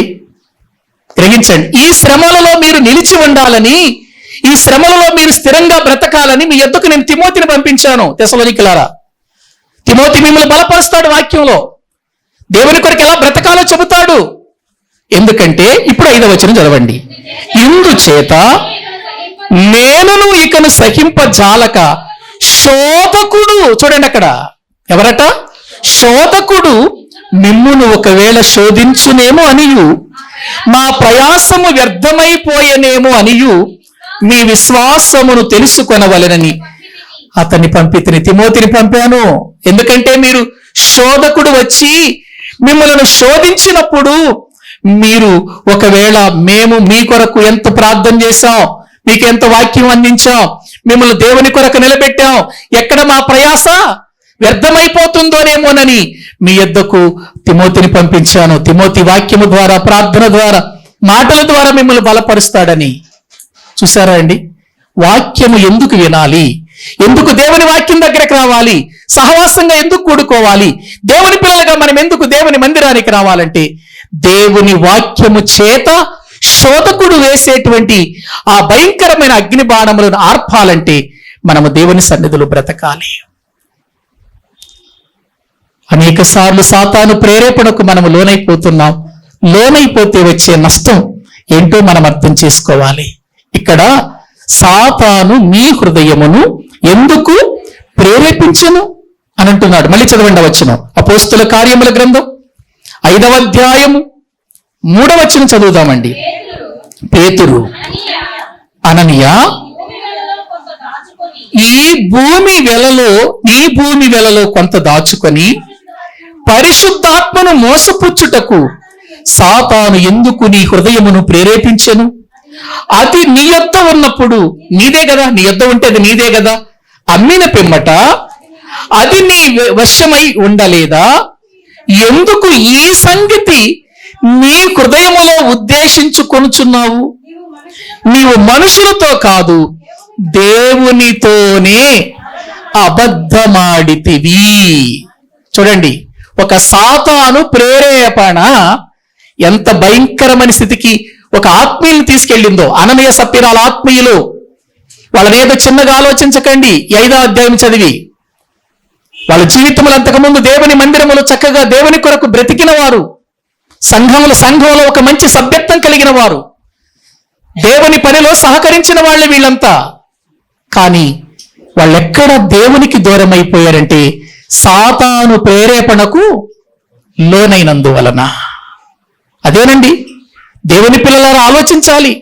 గ్రహించండి. ఈ శ్రమలలో మీరు నిలిచి ఉండాలని, ఈ శ్రమలలో మీరు స్థిరంగా బ్రతకాలని మీ యొద్దకు నేను తిమోతిని పంపించాను. తెస్సలోనికీయులారా, తిమోతి మిమ్మల్ని బలపరుస్తాడు. వాక్యంలో దేవుని కొరకు ఎలా బ్రతకాలో చెబుతాడు. ఎందుకంటే ఇప్పుడు 5వ వచనం చదవండి. ఇందుచేత నేనును ఇకను సహింపజాలక శోధకుడు, చూడండి అక్కడ ఎవరట? శోధకుడు మిమ్మును ఒకవేళ శోధించునేమో అనియు, మా ప్రయాసము వ్యర్థమైపోయనేమో అనియు మీ విశ్వాసమును తెలుసుకొనవలెనని అతన్ని పంపితిని, తిమోతిని పంపాను. ఎందుకంటే మీరు శోధకుడు వచ్చి మిమ్మల్ని శోధించినప్పుడు మీరు ఒకవేళ మేము మీ కొరకు ఎంత ప్రార్థన చేశాం, మీకు ఎంత వాక్యం అందించాం, మిమ్మల్ని దేవుని కొరకు నిలబెట్టాం, ఎక్కడ మా ప్రయాస వ్యర్థమైపోతుందోనేమోనని మీ యొద్దకు తిమోతిని పంపించాను. తిమోతి వాక్యము ద్వారా, ప్రార్థన ద్వారా, మాటల ద్వారా మిమ్మల్ని బలపరుస్తాడని. చూసారా అండి? వాక్యము ఎందుకు వినాలి? ఎందుకు దేవుని వాక్యం దగ్గరకు రావాలి? సహవాసంగా ఎందుకు కూడుకోవాలి? దేవుని పిల్లలుగా మనం ఎందుకు దేవుని మందిరానికి రావాలంటే దేవుని వాక్యము చేత శోధకుడు వేసేటువంటి ఆ భయంకరమైన అగ్ని బాణములను ఆర్పాలంటే మనము దేవుని సన్నిధిలో బ్రతకాలి. అనేక సార్లు సాతాను ప్రేరేపణకు మనము లోనైపోతున్నాం. లోనైపోతే వచ్చే నష్టం ఏంటో మనం అర్థం చేసుకోవాలి. ఇక్కడ సాతాను మీ హృదయమును ఎందుకు ప్రేరేపించును అని అంటున్నాడు. మళ్ళీ చదవండి వచనం. అపోస్తుల కార్యముల గ్రంథం 5వ అధ్యాయము 3వ వచనం చదువుదామండి. పేతురు అననీయ ఈ భూమి వెలలో కొంత దాచుకొని పరిశుద్ధాత్మను మోసపుచ్చుటకు సాతాను ఎందుకు నీ హృదయమును ప్రేరేపించెను? అది నీ యొద్ద ఉన్నప్పుడు నీదే కదా, నీ యొద్ద ఉంటే అది నీదే కదా. అమ్మిన పిమ్మట అది నీ వశమై ఉండలేదా? ఎందుకు ఈ సంగతి నీ హృదయములో ఉద్దేశించుకొనుచున్నావు? నీవు మనుషులతో కాదు దేవునితోనే అబద్ధమాడితివి. చూడండి, ఒక సాతాను ప్రేరేపణ ఎంత భయంకరమైన స్థితికి ఒక ఆత్మీయులు తీసుకెళ్ళిందో. అననీయ సప్పీరాల ఆత్మీయులు, వాళ్ళని ఏదో చిన్నగా ఆలోచించకండి. 5వ అధ్యాయం చదివి, వాళ్ళ జీవితంలో అంతకుముందు దేవుని మందిరములో చక్కగా దేవుని కొరకు బ్రతికిన వారు, సంఘంలో ఒక మంచి సభ్యత్వం కలిగిన వారు, దేవుని పనిలో సహకరించిన వాళ్ళు వీళ్ళంతా. కానీ వాళ్ళెక్కడ దేవునికి దూరం అయిపోయారంటే సాతాను ప్రేరేపణకు లోనైనందువలన. అదేనండి, దేవుని పిల్లలారా ఆలోచించాలి.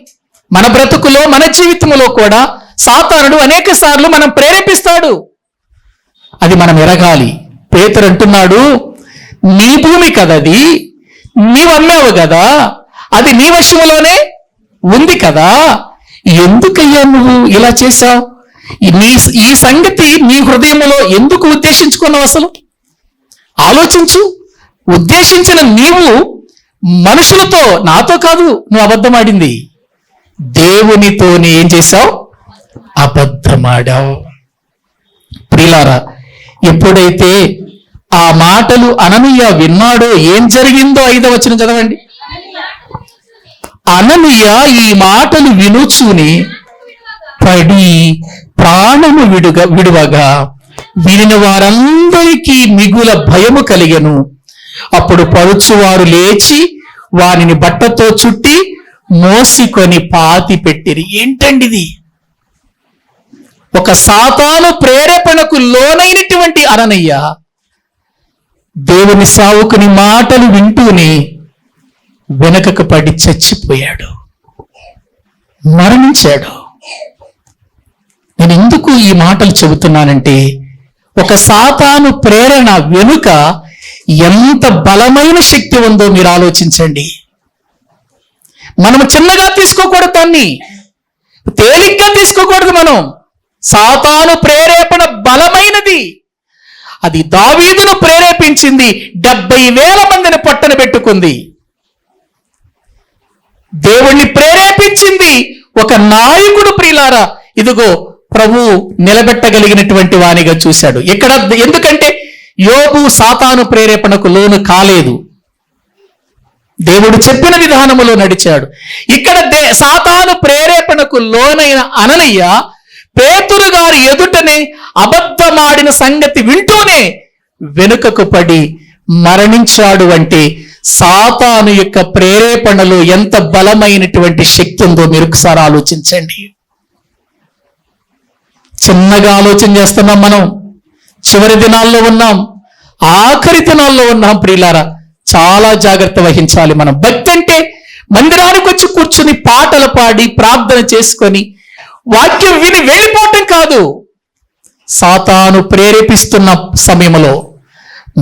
మన బ్రతుకులో, మన జీవితంలో కూడా సాతానుడు అనేక సార్లు మనం ప్రేరేపిస్తాడు. అది మనం ఎరగాలి. పేతురు అంటున్నాడు, నీ భూమి కదది, నీవు అమ్మావు కదా, అది నీ వశంలోనే ఉంది కదా, ఎందుకయ్యా నువ్వు ఇలా చేశావు? ఈ సంగతి నీ హృదయంలో ఎందుకు ఉద్దేశించుకున్నావు? అసలు ఆలోచించు. ఉద్దేశించిన నీవు మనుషులతో, నాతో కాదు నువ్వు అబద్ధమాడింది, దేవునితోనే ఏం చేశావు? అబద్ధమాడావు. ప్రియులారా, ఎప్పుడైతే ఆ మాటలు అననీయ విన్నాడో ఏం జరిగిందో 5వ వచనం చదవండి. అననీయ ఈ మాటలు వినుచూని పడి ప్రాణము విడువగా వినిన వారందరికీ మిగుల భయము కలిగెను. అప్పుడు పరుచువారు లేచి వారిని బట్టతో చుట్టి మోసికొని పాతి పెట్టిరి. ఏంటండి ఇది? ఒక సాతాను ప్రేరేపణకు లోనైనటువంటి అననీయ దేవుని సావుకుని మాటలు వింటూనే వెనకకు పడి చచ్చిపోయాడు, మరణించాడు. నేను ఎందుకు ఈ మాటలు చెబుతున్నానంటే, ఒక సాతాను ప్రేరణ వెనుక ఎంత బలమైన శక్తి ఉందో మీరు ఆలోచించండి. మనం చిన్నగా తీసుకోకూడదు, దాన్ని తేలిగ్గా తీసుకోకూడదు. మనం సాతాను ప్రేరేపణ బలమైనది. అది దావీదును ప్రేరేపించింది, 70,000 మందిని పట్టణ పెట్టుకుంది. దేవుణ్ణి ప్రేరేపించింది ఒక నాయకుడు. ప్రియులారా, ఇదిగో ప్రభు నిలబెట్టగలిగినటువంటి వానిగా చూశాడు. ఇక్కడ ఎందుకంటే యోబు సాతాను ప్రేరేపణకు లోను కాలేదు, దేవుడు చెప్పిన విధానములో నడిచాడు. ఇక్కడ సాతాను ప్రేరేపణకు లోనైన అననీయ పేతురు గారి ఎదుటనే అబద్ధమాడిన సంగతి వింటూనే వెనుకకు పడి మరణించాడు. అంటే సాతాను యొక్క ప్రేరేపణలో ఎంత బలమైనటువంటి శక్తి ఉందో మీరు ఒకసారి ఆలోచించండి. చిన్నగా ఆలోచన చేస్తున్నాం. మనం చివరి దినాల్లో ఉన్నాం, ఆఖరి దినాల్లో ఉన్నాం. ప్రియులారా, చాలా జాగ్రత్త వహించాలి. మనం భక్తి అంటే మందిరానికి వచ్చి కూర్చుని పాటలు పాడి ప్రార్థన చేసుకొని వాక్యం విని వెళ్ళిపోవటం కాదు. సాతాను ప్రేరేపిస్తున్న సమయంలో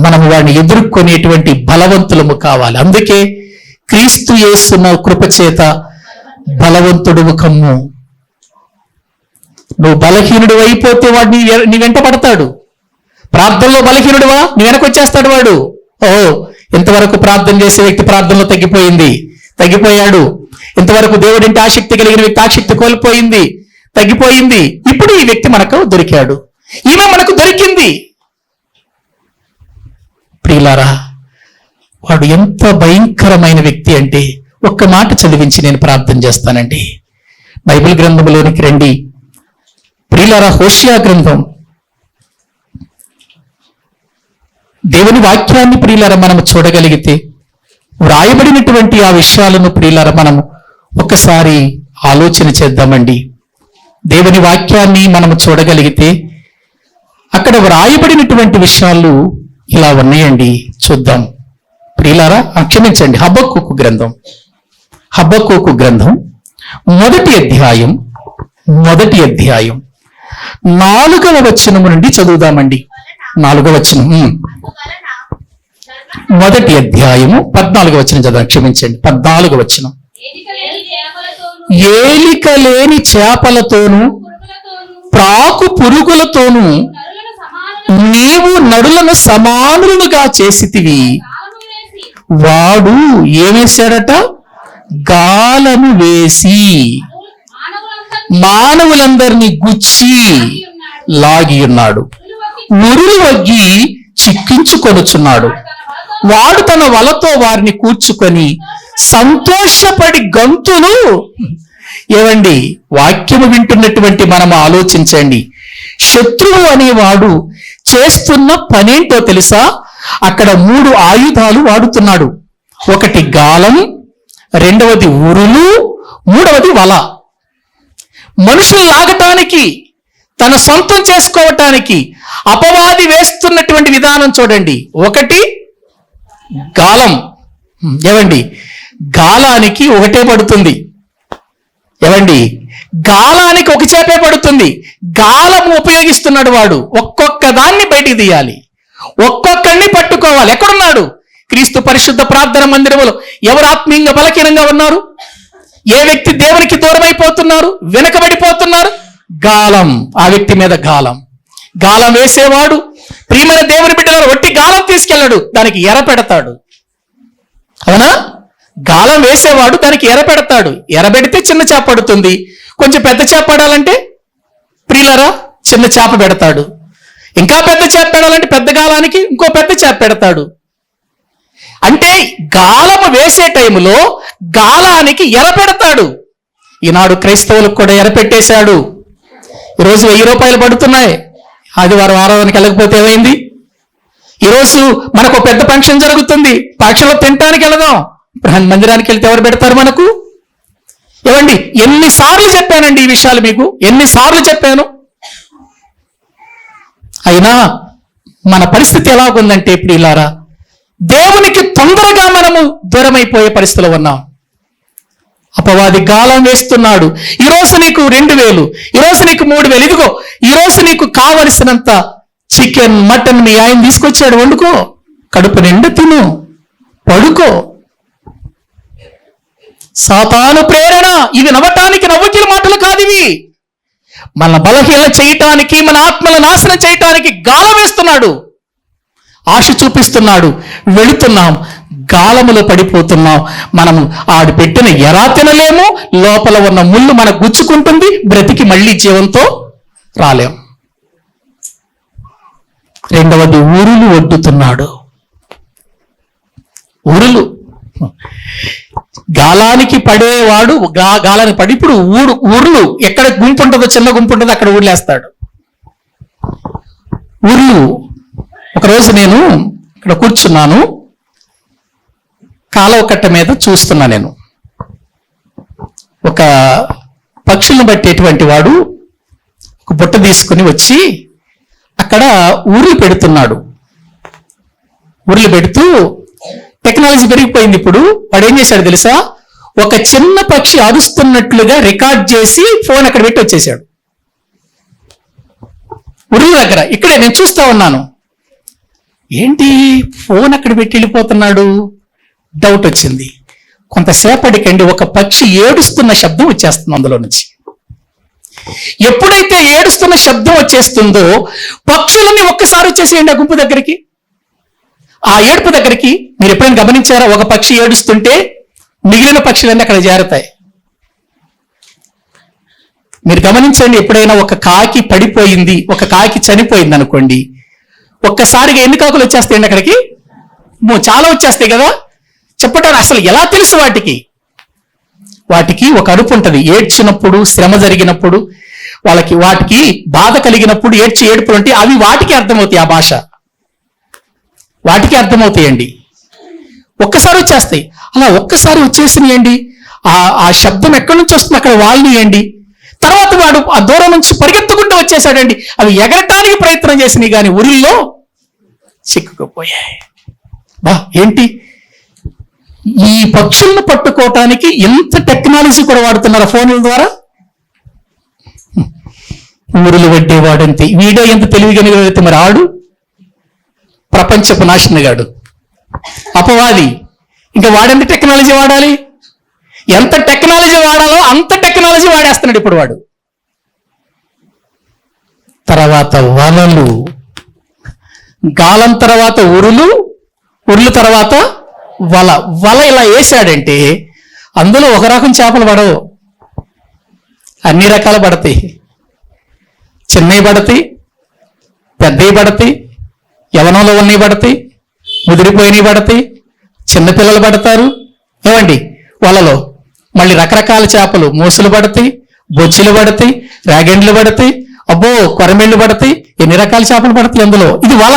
మనం వాడిని ఎదుర్కొనేటువంటి బలవంతులము కావాలి. అందుకే క్రీస్తు యేసున కృపచేత బలవంతుడు కమ్ము. నువ్వు బలహీనుడు అయిపోతే వాడిని నీ వెంట పడతాడు. ప్రార్థనలో బలహీనుడువా, నీ వెనక వచ్చేస్తాడు వాడు. ఇంతవరకు ప్రార్థన చేసే వ్యక్తి ప్రార్థనలో తగ్గిపోయాడు. ఇంతవరకు దేవుడింటి ఆసక్తి కలిగిన వ్యక్తి ఆసక్తి తగ్గిపోయింది. ఇప్పుడు ఈ వ్యక్తి మనకు దొరికాడు, ఈమె మనకు దొరికింది. ప్రియులారా, వాడు ఎంత భయంకరమైన వ్యక్తి అంటే ఒక్క మాట చదివించి నేను ప్రార్థన చేస్తానండి. బైబిల్ గ్రంథంలోనికి రండి ప్రియులారా. హోషియా గ్రంథం, దేవుని వాక్యాన్ని ప్రియులారా మనం చూడగలిగితే వ్రాయబడినటువంటి ఆ విషయాలను ప్రియులారా మనం ఒక్కసారి ఆలోచన చేద్దామండి. దేవుని వాక్యాన్ని మనం చూడగలిగితే అక్కడ వ్రాయబడినటువంటి విషయాలు ఇలా ఉన్నాయండి. చూద్దాం ప్రియులారా. క్షమించండి, హబక్కూకు గ్రంథం మొదటి అధ్యాయం 4వ వచనము నుండి చదువుదామండి. 4వ వచనం, మొదటి అధ్యాయము 14వ వచనం చదవండి. క్షమించండి, 14వ వచనం. ఏలిక లేని చేపలతోనూ ప్రాకు పురుగులతోనూ నీవు నరులను సమానులుగా చేసితివి. వాడు ఏమేశాడట? గాలను వేసి మానవులందరినీ గుచ్చి లాగి ఉన్నాడు. ఉరులు వగ్గి చిక్కించుకొనుచున్నాడు. వాడు తన వలతో వారిని కూర్చుకొని సంతోషపడి గంతులు. ఏవండి, వాక్యము వింటున్నటువంటి మనం ఆలోచించండి. శత్రువు అనేవాడు చేస్తున్న పనేంటో తెలుసా? అక్కడ 3 ఆయుధాలు వాడుతున్నాడు. ఒకటి గాలం, రెండవది ఉరులు, మూడవది వల. మనుషులు లాగటానికి, తన సొంతం చేసుకోవటానికి అపవాది వేస్తున్నటువంటి విధానం చూడండి. ఒకటి గాలం. ఏవండి, గాలానికి ఒకటే పడుతుంది. ఏవండి, గాలానికి ఒక చేపే పడుతుంది. గాలము ఉపయోగిస్తున్నాడు వాడు. ఒక్కొక్క దాన్ని బయటికి తీయాలి, ఒక్కొక్కడిని పట్టుకోవాలి. ఎక్కడున్నాడు? క్రీస్తు పరిశుద్ధ ప్రార్థన మందిరములో ఎవరు ఆత్మీయంగా బలహీనంగా ఉన్నారు? ఏ వ్యక్తి దేవునికి దూరం అయిపోతున్నారు, వెనకబడిపోతున్నారు? గాలం, ఆ వ్యక్తి మీద గాలం. గాలం వేసేవాడు ప్రియమైన దేవుని బిడ్డలను ఒట్టి గాలం తీసుకెళ్ళాడు, దానికి ఎర పెడతాడు. అవునా? గాలం వేసేవాడు దానికి ఎర పెడతాడు. ఎరబెడితే చిన్న చేప పడుతుంది. కొంచెం పెద్ద చేప పడాలంటే ప్రియులరా చిన్న చేప పెడతాడు. ఇంకా పెద్ద చేప పెడాలంటే పెద్ద గాలానికి ఇంకో పెద్ద చేప పెడతాడు. అంటే గాలము వేసే టైంలో గాలానికి ఎర పెడతాడు. ఈనాడు క్రైస్తవులకు కూడా ఎర పెట్టేశాడు. ఈరోజు 1000 రూపాయలు పడుతున్నాయి. ఆదివారం ఆరాధనకి వెళ్ళకపోతే ఏమైంది? ఈరోజు మనకు పెద్ద ఫంక్షన్ జరుగుతుంది, ఫంక్షన్లో తినడానికి వెళదాం. మందిరానికి వెళ్తే ఎవరు పెడతారు మనకు? ఏమండి, ఎన్నిసార్లు చెప్పానండి ఈ విషయాలు మీకు, ఎన్నిసార్లు చెప్పాను. అయినా మన పరిస్థితి ఎలాగుందంటే ఇప్పుడు ఇలారా, దేవునికి తొందరగా మనము దూరమైపోయే పరిస్థితిలో ఉన్నాం. అపవాది గాలం వేస్తున్నాడు. ఈరోజు నీకు 2000, ఈరోజు నీకు 3000. ఇదిగో ఈరోజు నీకు కావలసినంత చికెన్, మటన్ మీ ఆయన తీసుకొచ్చాడు, వండుకో, కడుపు నిండా తిను, పడుకో. సాతాను ప్రేరణ. ఇవి నవ్వటానికి నవ్వుకిల మాటలు కాదు. ఇవి మన బలహీన చేయటానికి, మన ఆత్మల నాశనం చేయటానికి గాలం వేస్తున్నాడు, ఆశ చూపిస్తున్నాడు. వెళుతున్నాం, గాలములో పడిపోతున్నాం. మనము ఆడు పెట్టిన ఎరా తినలేము, లోపల ఉన్న ముళ్ళు మనకు గుచ్చుకుంటుంది, బ్రతికి మళ్ళీ జీవంతో రాలేం. రెండవది ఉరులు ఒడ్డుతున్నాడు. ఉరులు గాలానికి పడేవాడు గాలానికి పడి, ఇప్పుడు ఉరులు ఎక్కడ గుంపు ఉంటుందో, చిన్న గుంపు ఉంటుందో అక్కడ ఊర్లేస్తాడు. ఉరులు. ఒకరోజు నేను ఇక్కడ కూర్చున్నాను, కాలువ కట్ట మీద చూస్తున్నా. నేను ఒక పక్షులను పట్టేటువంటి వాడు ఒక బుట్ట తీసుకుని వచ్చి అక్కడ ఊర్లు పెడుతున్నాడు. ఊర్లు పెడుతూ టెక్నాలజీ పెరిగిపోయింది. ఇప్పుడు వాడు ఏం చేశాడు తెలుసా? ఒక చిన్న పక్షి అరుస్తున్నట్లుగా రికార్డ్ చేసి ఫోన్ అక్కడ పెట్టి వచ్చేసాడు. ఊర్ల దగ్గర ఇక్కడే నేను చూస్తా ఉన్నాను. ఏంటి ఫోన్ అక్కడ పెట్టి వెళ్ళిపోతున్నాడు? డౌట్ వచ్చింది. కొంతసేపటికండి ఒక పక్షి ఏడుస్తున్న శబ్దం వచ్చేస్తుంది అందులో నుంచి. ఎప్పుడైతే ఏడుస్తున్న శబ్దం వచ్చేస్తుందో పక్షులని ఒక్కసారి వచ్చేసేయండి ఆ గుంపు దగ్గరికి, ఆ ఏడుపు దగ్గరికి. మీరు ఎప్పుడైనా గమనించారా? ఒక పక్షి ఏడుస్తుంటే మిగిలిన పక్షులన్నీ అక్కడ చేరతాయి. మీరు గమనించండి, ఎప్పుడైనా ఒక కాకి పడిపోయింది, ఒక కాకి చనిపోయింది అనుకోండి, ఒక్కసారిగా ఎన్ని కాకులు వచ్చేస్తాయండి అక్కడికి? చాలా వచ్చేస్తాయి కదా. చెప్పటానికి అసలు ఎలా తెలుసు వాటికి? వాటికి ఒక అరుపు ఉంటుంది. ఏడ్చినప్పుడు, శ్రమ జరిగినప్పుడు, వాటికి బాధ కలిగినప్పుడు ఏడ్చి ఏడుపులు అంటే అవి వాటికి అర్థమవుతాయి. ఆ భాష వాటికి అర్థమవుతాయండి. ఒక్కసారి వచ్చేస్తాయి. అలా ఒక్కసారి వచ్చేసినాయండి. ఆ శబ్దం ఎక్కడి నుంచి వస్తుంది అక్కడ వాళ్ళనియండి. తర్వాత వాడు ఆ దూరం నుంచి పరిగెత్తుకుంటూ వచ్చేసాడండి. అవి ఎగరటానికి ప్రయత్నం చేసినాయి కానీ ఉరిల్లో చిక్కుకుపోయాయి. బా ఏంటి ఈ పక్షులను పట్టుకోవటానికి ఎంత టెక్నాలజీ కూడా వాడుతున్నారు ఫోన్ల ద్వారా. ఊరులు వడ్డేవాడంతే. వీడే ఎంత తెలివిగలిగితే మరి ఆడు ప్రపంచపు నాశనగాడు, అపవాది. ఇంకా వాడెంత టెక్నాలజీ వాడాలి? ఎంత టెక్నాలజీ వాడాలో అంత టెక్నాలజీ వాడేస్తున్నాడు ఇప్పుడు వాడు. తర్వాత వలలు, గాలం తర్వాత ఉరులు, ఉరులు తర్వాత వల. వల ఇలా వేసాడంటే అందులో ఒక రకం చేపలు పడవు, అన్ని రకాలు పడతాయి. చిన్నవి పడతాయి, పెద్దవి పడతాయి, యవనంలో ఉన్నవి పడతాయి, ముదిరిపోయినవి పడతాయి, చిన్నపిల్లలు పడతారు. ఏమండి, వాళ్ళలో మళ్ళీ రకరకాల చేపలు, మూసలు పడతాయి, బొచ్చులు పడతాయి, రాగెండ్లు పడతాయి, అబ్బో కొరమేళ్లు పడతాయి, ఎన్ని రకాల చేపలు పడతాయి అందులో. ఇది వల.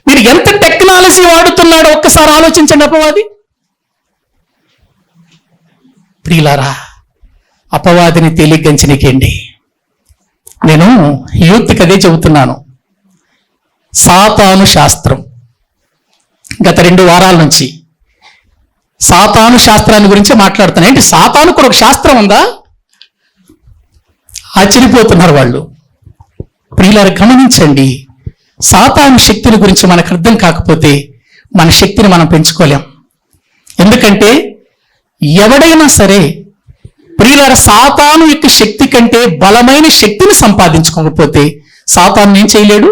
మీరు ఎంత టెక్నాలజీ వాడుతున్నాడో ఒక్కసారి ఆలోచించండి అపవాది. ప్రియులారా, అపవాదిని తేలిగ్గించనికండి. నేను యూత్కి అదే చెబుతున్నాను. సాతాను శాస్త్రం, గత 2 వారాల నుంచి సాతాను శాస్త్రాన్ని గురించి మాట్లాడుతాను. ఏంటి, సాతాను కూడా ఒక శాస్త్రం ఉందా? ఆశ్చర్యపోతున్నారు వాళ్ళు. ప్రియులారా, గమనించండి. సాతాను శక్తిని గురించి మనకు అర్థం కాకపోతే మన శక్తిని మనం పెంచుకోలేం. ఎందుకంటే ఎవడైనా సరే ప్రియులారా, సాతాను యొక్క శక్తి కంటే బలమైన శక్తిని సంపాదించుకోకపోతే సాతాను ఏం చేయలేడు,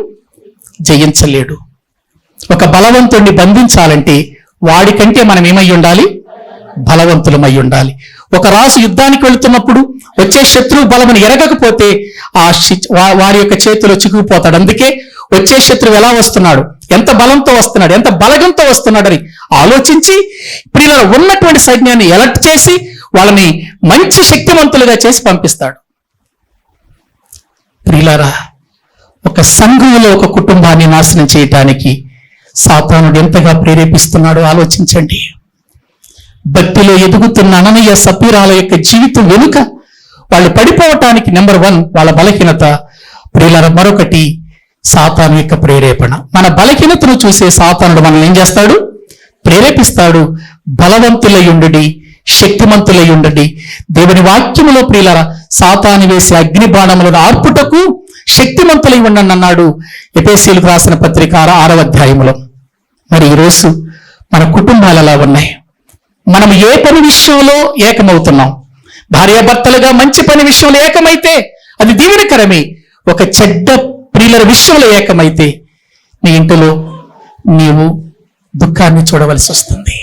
జయించలేడు. ఒక బలవంతుడిని బంధించాలంటే వాడికంటే మనం ఏమై ఉండాలి, బలవంతులమై ఉండాలి. ఒక రాజు యుద్ధానికి వెళుతున్నప్పుడు వచ్చే శత్రువు బలమని ఎరగకపోతే వారి యొక్క చేతిలో చిక్కుకుపోతాడు. అందుకే వచ్చే శత్రువు ఎలా వస్తున్నాడు, ఎంత బలంతో వస్తున్నాడు, ఎంత బలగంతో వస్తున్నాడని ఆలోచించి ప్రియులారా ఉన్నటువంటి సైన్యాన్ని ఎలర్ట్ చేసి వాళ్ళని మంచి శక్తివంతులుగా చేసి పంపిస్తాడు. ప్రియులారా, ఒక సంఘంలో ఒక కుటుంబాన్ని నాశనం చేయటానికి సాతానుడు ఎంతగా ప్రేరేపిస్తున్నాడో ఆలోచించండి. భక్తిలో ఎదుగుతున్న అననీయ సపీరాల యొక్క జీవితం వెనుక వాళ్ళు పడిపోవటానికి నెంబర్ 1 వాళ్ళ బలహీనత. ప్రియులారా, మరొకటి సాతాను యొక్క ప్రేరేపణ. మన బలహీనతను చూసే సాతానుడు మనల్ని ఏం చేస్తాడు, ప్రేరేపిస్తాడు. బలవంతులై ఉండుడి, శక్తిమంతులై ఉండండి. దేవుని వాక్యములో ప్రియులారా సాతాను వేసే అగ్ని బాణములను ఆర్పుటకు శక్తిమంతులై ఉండండి అన్నాడు ఎఫెసీయులకు రాసిన పత్రిక 6వ అధ్యాయములో. మరి ఈరోజు మన కుటుంబాలు ఎలా ఉన్నాయి? మనం ఏ పని విషయంలో ఏకమవుతున్నాం? భార్యాభర్తలుగా మంచి పని విషయంలో ఏకమైతే అది దీవెనకరమే. ఒక చెడ్డ ప్రియుల విషయంలో ఏకమైతే నీ ఇంటిలో నీవు దుఃఖాన్ని చూడవలసి వస్తుంది,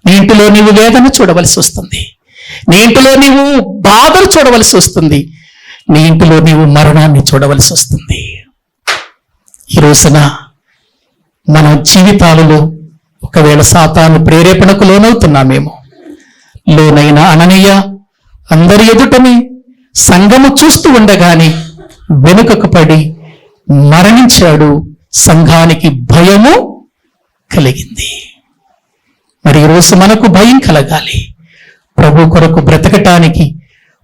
నీ ఇంటిలో నీవు వేదన చూడవలసి వస్తుంది, నీ ఇంటిలో నీవు బాధలు చూడవలసి వస్తుంది, నీ ఇంటిలో నీవు మరణాన్ని చూడవలసి వస్తుంది. ఈ రోజున మన జీవితాలలో ఒకవేళ సాతాను ప్రేరేపణకు లోనవుతున్నామేమో. లోనైన అననీయ అందరి ఎదుటని సంఘము చూస్తూ ఉండగానే వెనుకకు పడి మరణించాడు. సంఘానికి భయము కలిగింది. మరి ఈరోజు మనకు భయం కలగాలి. ప్రభు కొరకు బ్రతకటానికి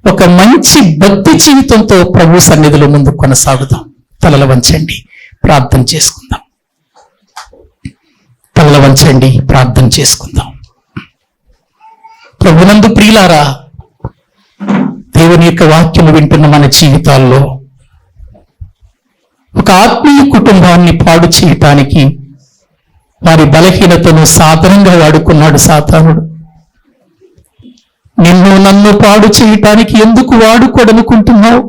ఒక మంచి భక్తి జీవితంతో ప్రభు సన్నిధిలో ముందు కొనసాగుదాం. తలల వంచండి, ప్రార్థన చేసుకుందాం. తలల వంచండి, ప్రార్థన చేసుకుందాం. ప్రభునందు ప్రియులారా, దేవుని యొక్క వాక్యము వింటున్న మన జీవితాల్లో ఒక ఆత్మీయ కుటుంబాన్ని పాడు చేయటానికి వారి బలహీనతను సాధనంగా వాడుకున్నాడు సాతానుడు. నిన్ను నన్ను పాడు చేయటానికి ఎందుకు వాడుకోడనుకుంటున్నావు?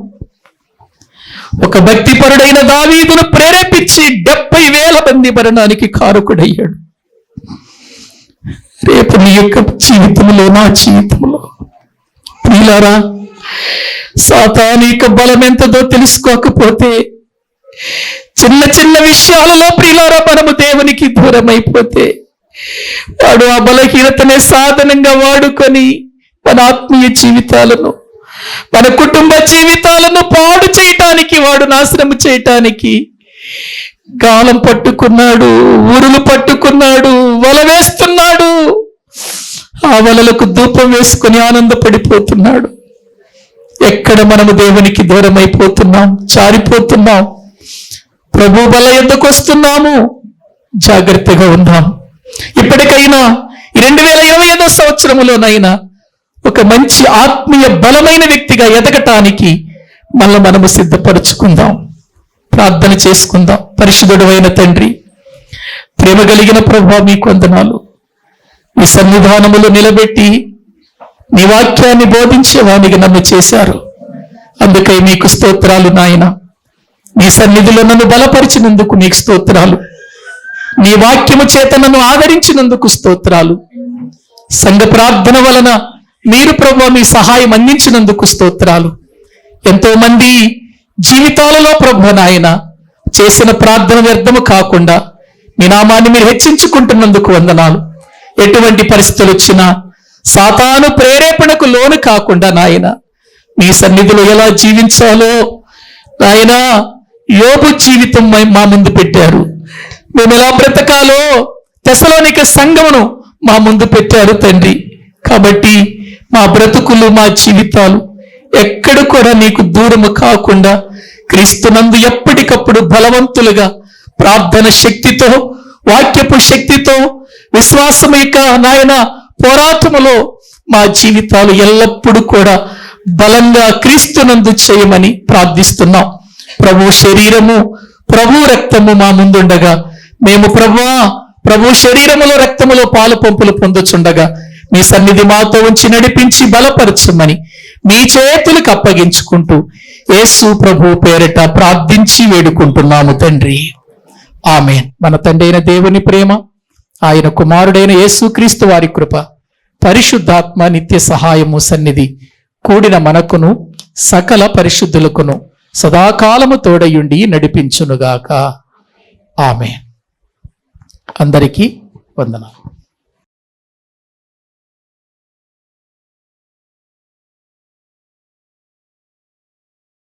ఒక భక్తిపరుడైన దావీదును ప్రేరేపించి 70,000 మంది మరణానికి కారకుడయ్యాడు. రేపు నీ యొక్క జీవితంలో, నా జీవితంలో ప్రియులారా, సాతాను యొక్క బలం ఎంతదో తెలుసుకోకపోతే చిన్న చిన్న విషయాలలో ప్రియులారా మనము దేవునికి దూరం అయిపోతే వాడు ఆ బలహీనతనే సాధనంగా వాడుకొని మన ఆత్మీయ జీవితాలను, మన కుటుంబ జీవితాలను పాడు చేయటానికి, వాడు నాశనం చేయటానికి గాలం పట్టుకున్నాడు, ఊరులు పట్టుకున్నాడు, వల వేస్తున్నాడు. ఆ వలలకు ధూపం వేసుకొని ఆనందపడిపోతున్నాడు. ఎక్కడ మనము దేవునికి దూరం అయిపోతున్నాం, జారిపోతున్నాం, ప్రభు బల యొద్దకు వస్తున్నాము. జాగ్రత్తగా ఉందాం. ఇప్పటికైనా ఈ 2025వ సంవత్సరములోనైనా ఒక మంచి ఆత్మీయ బలమైన వ్యక్తిగా ఎదగటానికి మనము సిద్ధపరుచుకుందాం. ప్రార్థన చేసుకుందాం. పరిశుద్ధుడైన తండ్రి, ప్రేమ కలిగిన ప్రభువా, మీకు వందనాలు. మీ సన్నిధానములో నిలబెట్టి నీ వాక్యాన్ని బోధించేవానికి నన్ను చేశారు. అందుకై మీకు స్తోత్రాలు నాయన. నీ సన్నిధిలో నన్ను బలపరిచినందుకు నీకు స్తోత్రాలు. నీ వాక్యము చేత నన్ను ఆదరించినందుకు స్తోత్రాలు. సంఘ ప్రార్థన వలన మీరు ప్రభువా మీ సహాయం అందించినందుకు స్తోత్రాలు. ఎంతో మంది జీవితాలలో ప్రభు నాయన చేసిన ప్రార్థన వ్యర్థము కాకుండా మీ నామాన్ని మీరు హెచ్చించుకుంటున్నందుకు వందనాలు. ఎటువంటి పరిస్థితులు వచ్చినా సాతాను ప్రేరేపణకు లోను కాకుండా నాయన మీ సన్నిధిలో ఎలా జీవించాలో నాయన యోబు జీవితం మా ముందు పెట్టారు. మేము ఎలా బ్రతకాలో తెసలోనిక సంఘమును మా ముందు పెట్టారు తండ్రి. కాబట్టి మా బ్రతుకులు, మా జీవితాలు ఎక్కడ కూడా నీకు దూరము కాకుండా క్రీస్తునందు ఎప్పటికప్పుడు బలవంతులుగా ప్రార్థన శక్తితో, వాక్యపు శక్తితో, విశ్వాసం యొక్క నాయన పోరాటములో మా జీవితాలు ఎల్లప్పుడూ కూడా బలంగా క్రీస్తునందు చేయమని ప్రార్థిస్తున్నాం. ప్రభు శరీరము, ప్రభు రక్తము మా ముందుండగా మేము ప్రభు శరీరములో రక్తములో పాలు పంపులు పొందుచుండగా మీ సన్నిధి మాతో ఉంచి నడిపించి బలపరచమని మీ చేతులకు అప్పగించుకుంటూ యేసు ప్రభు పేరిట ప్రార్థించి వేడుకుంటున్నాము తండ్రి. ఆమేన్. మన తండ్రి అయిన దేవుని ప్రేమ, ఆయన కుమారుడైన యేసుక్రీస్తు వారి కృప, పరిశుద్ధాత్మ నిత్య సహాయము సన్నిధి కూడిన మనకును సకల పరిశుద్ధులకును సదాకాలము తోడయుండి నడిపించునుగాక. ఆమేన్. అందరికీ వందనాలు.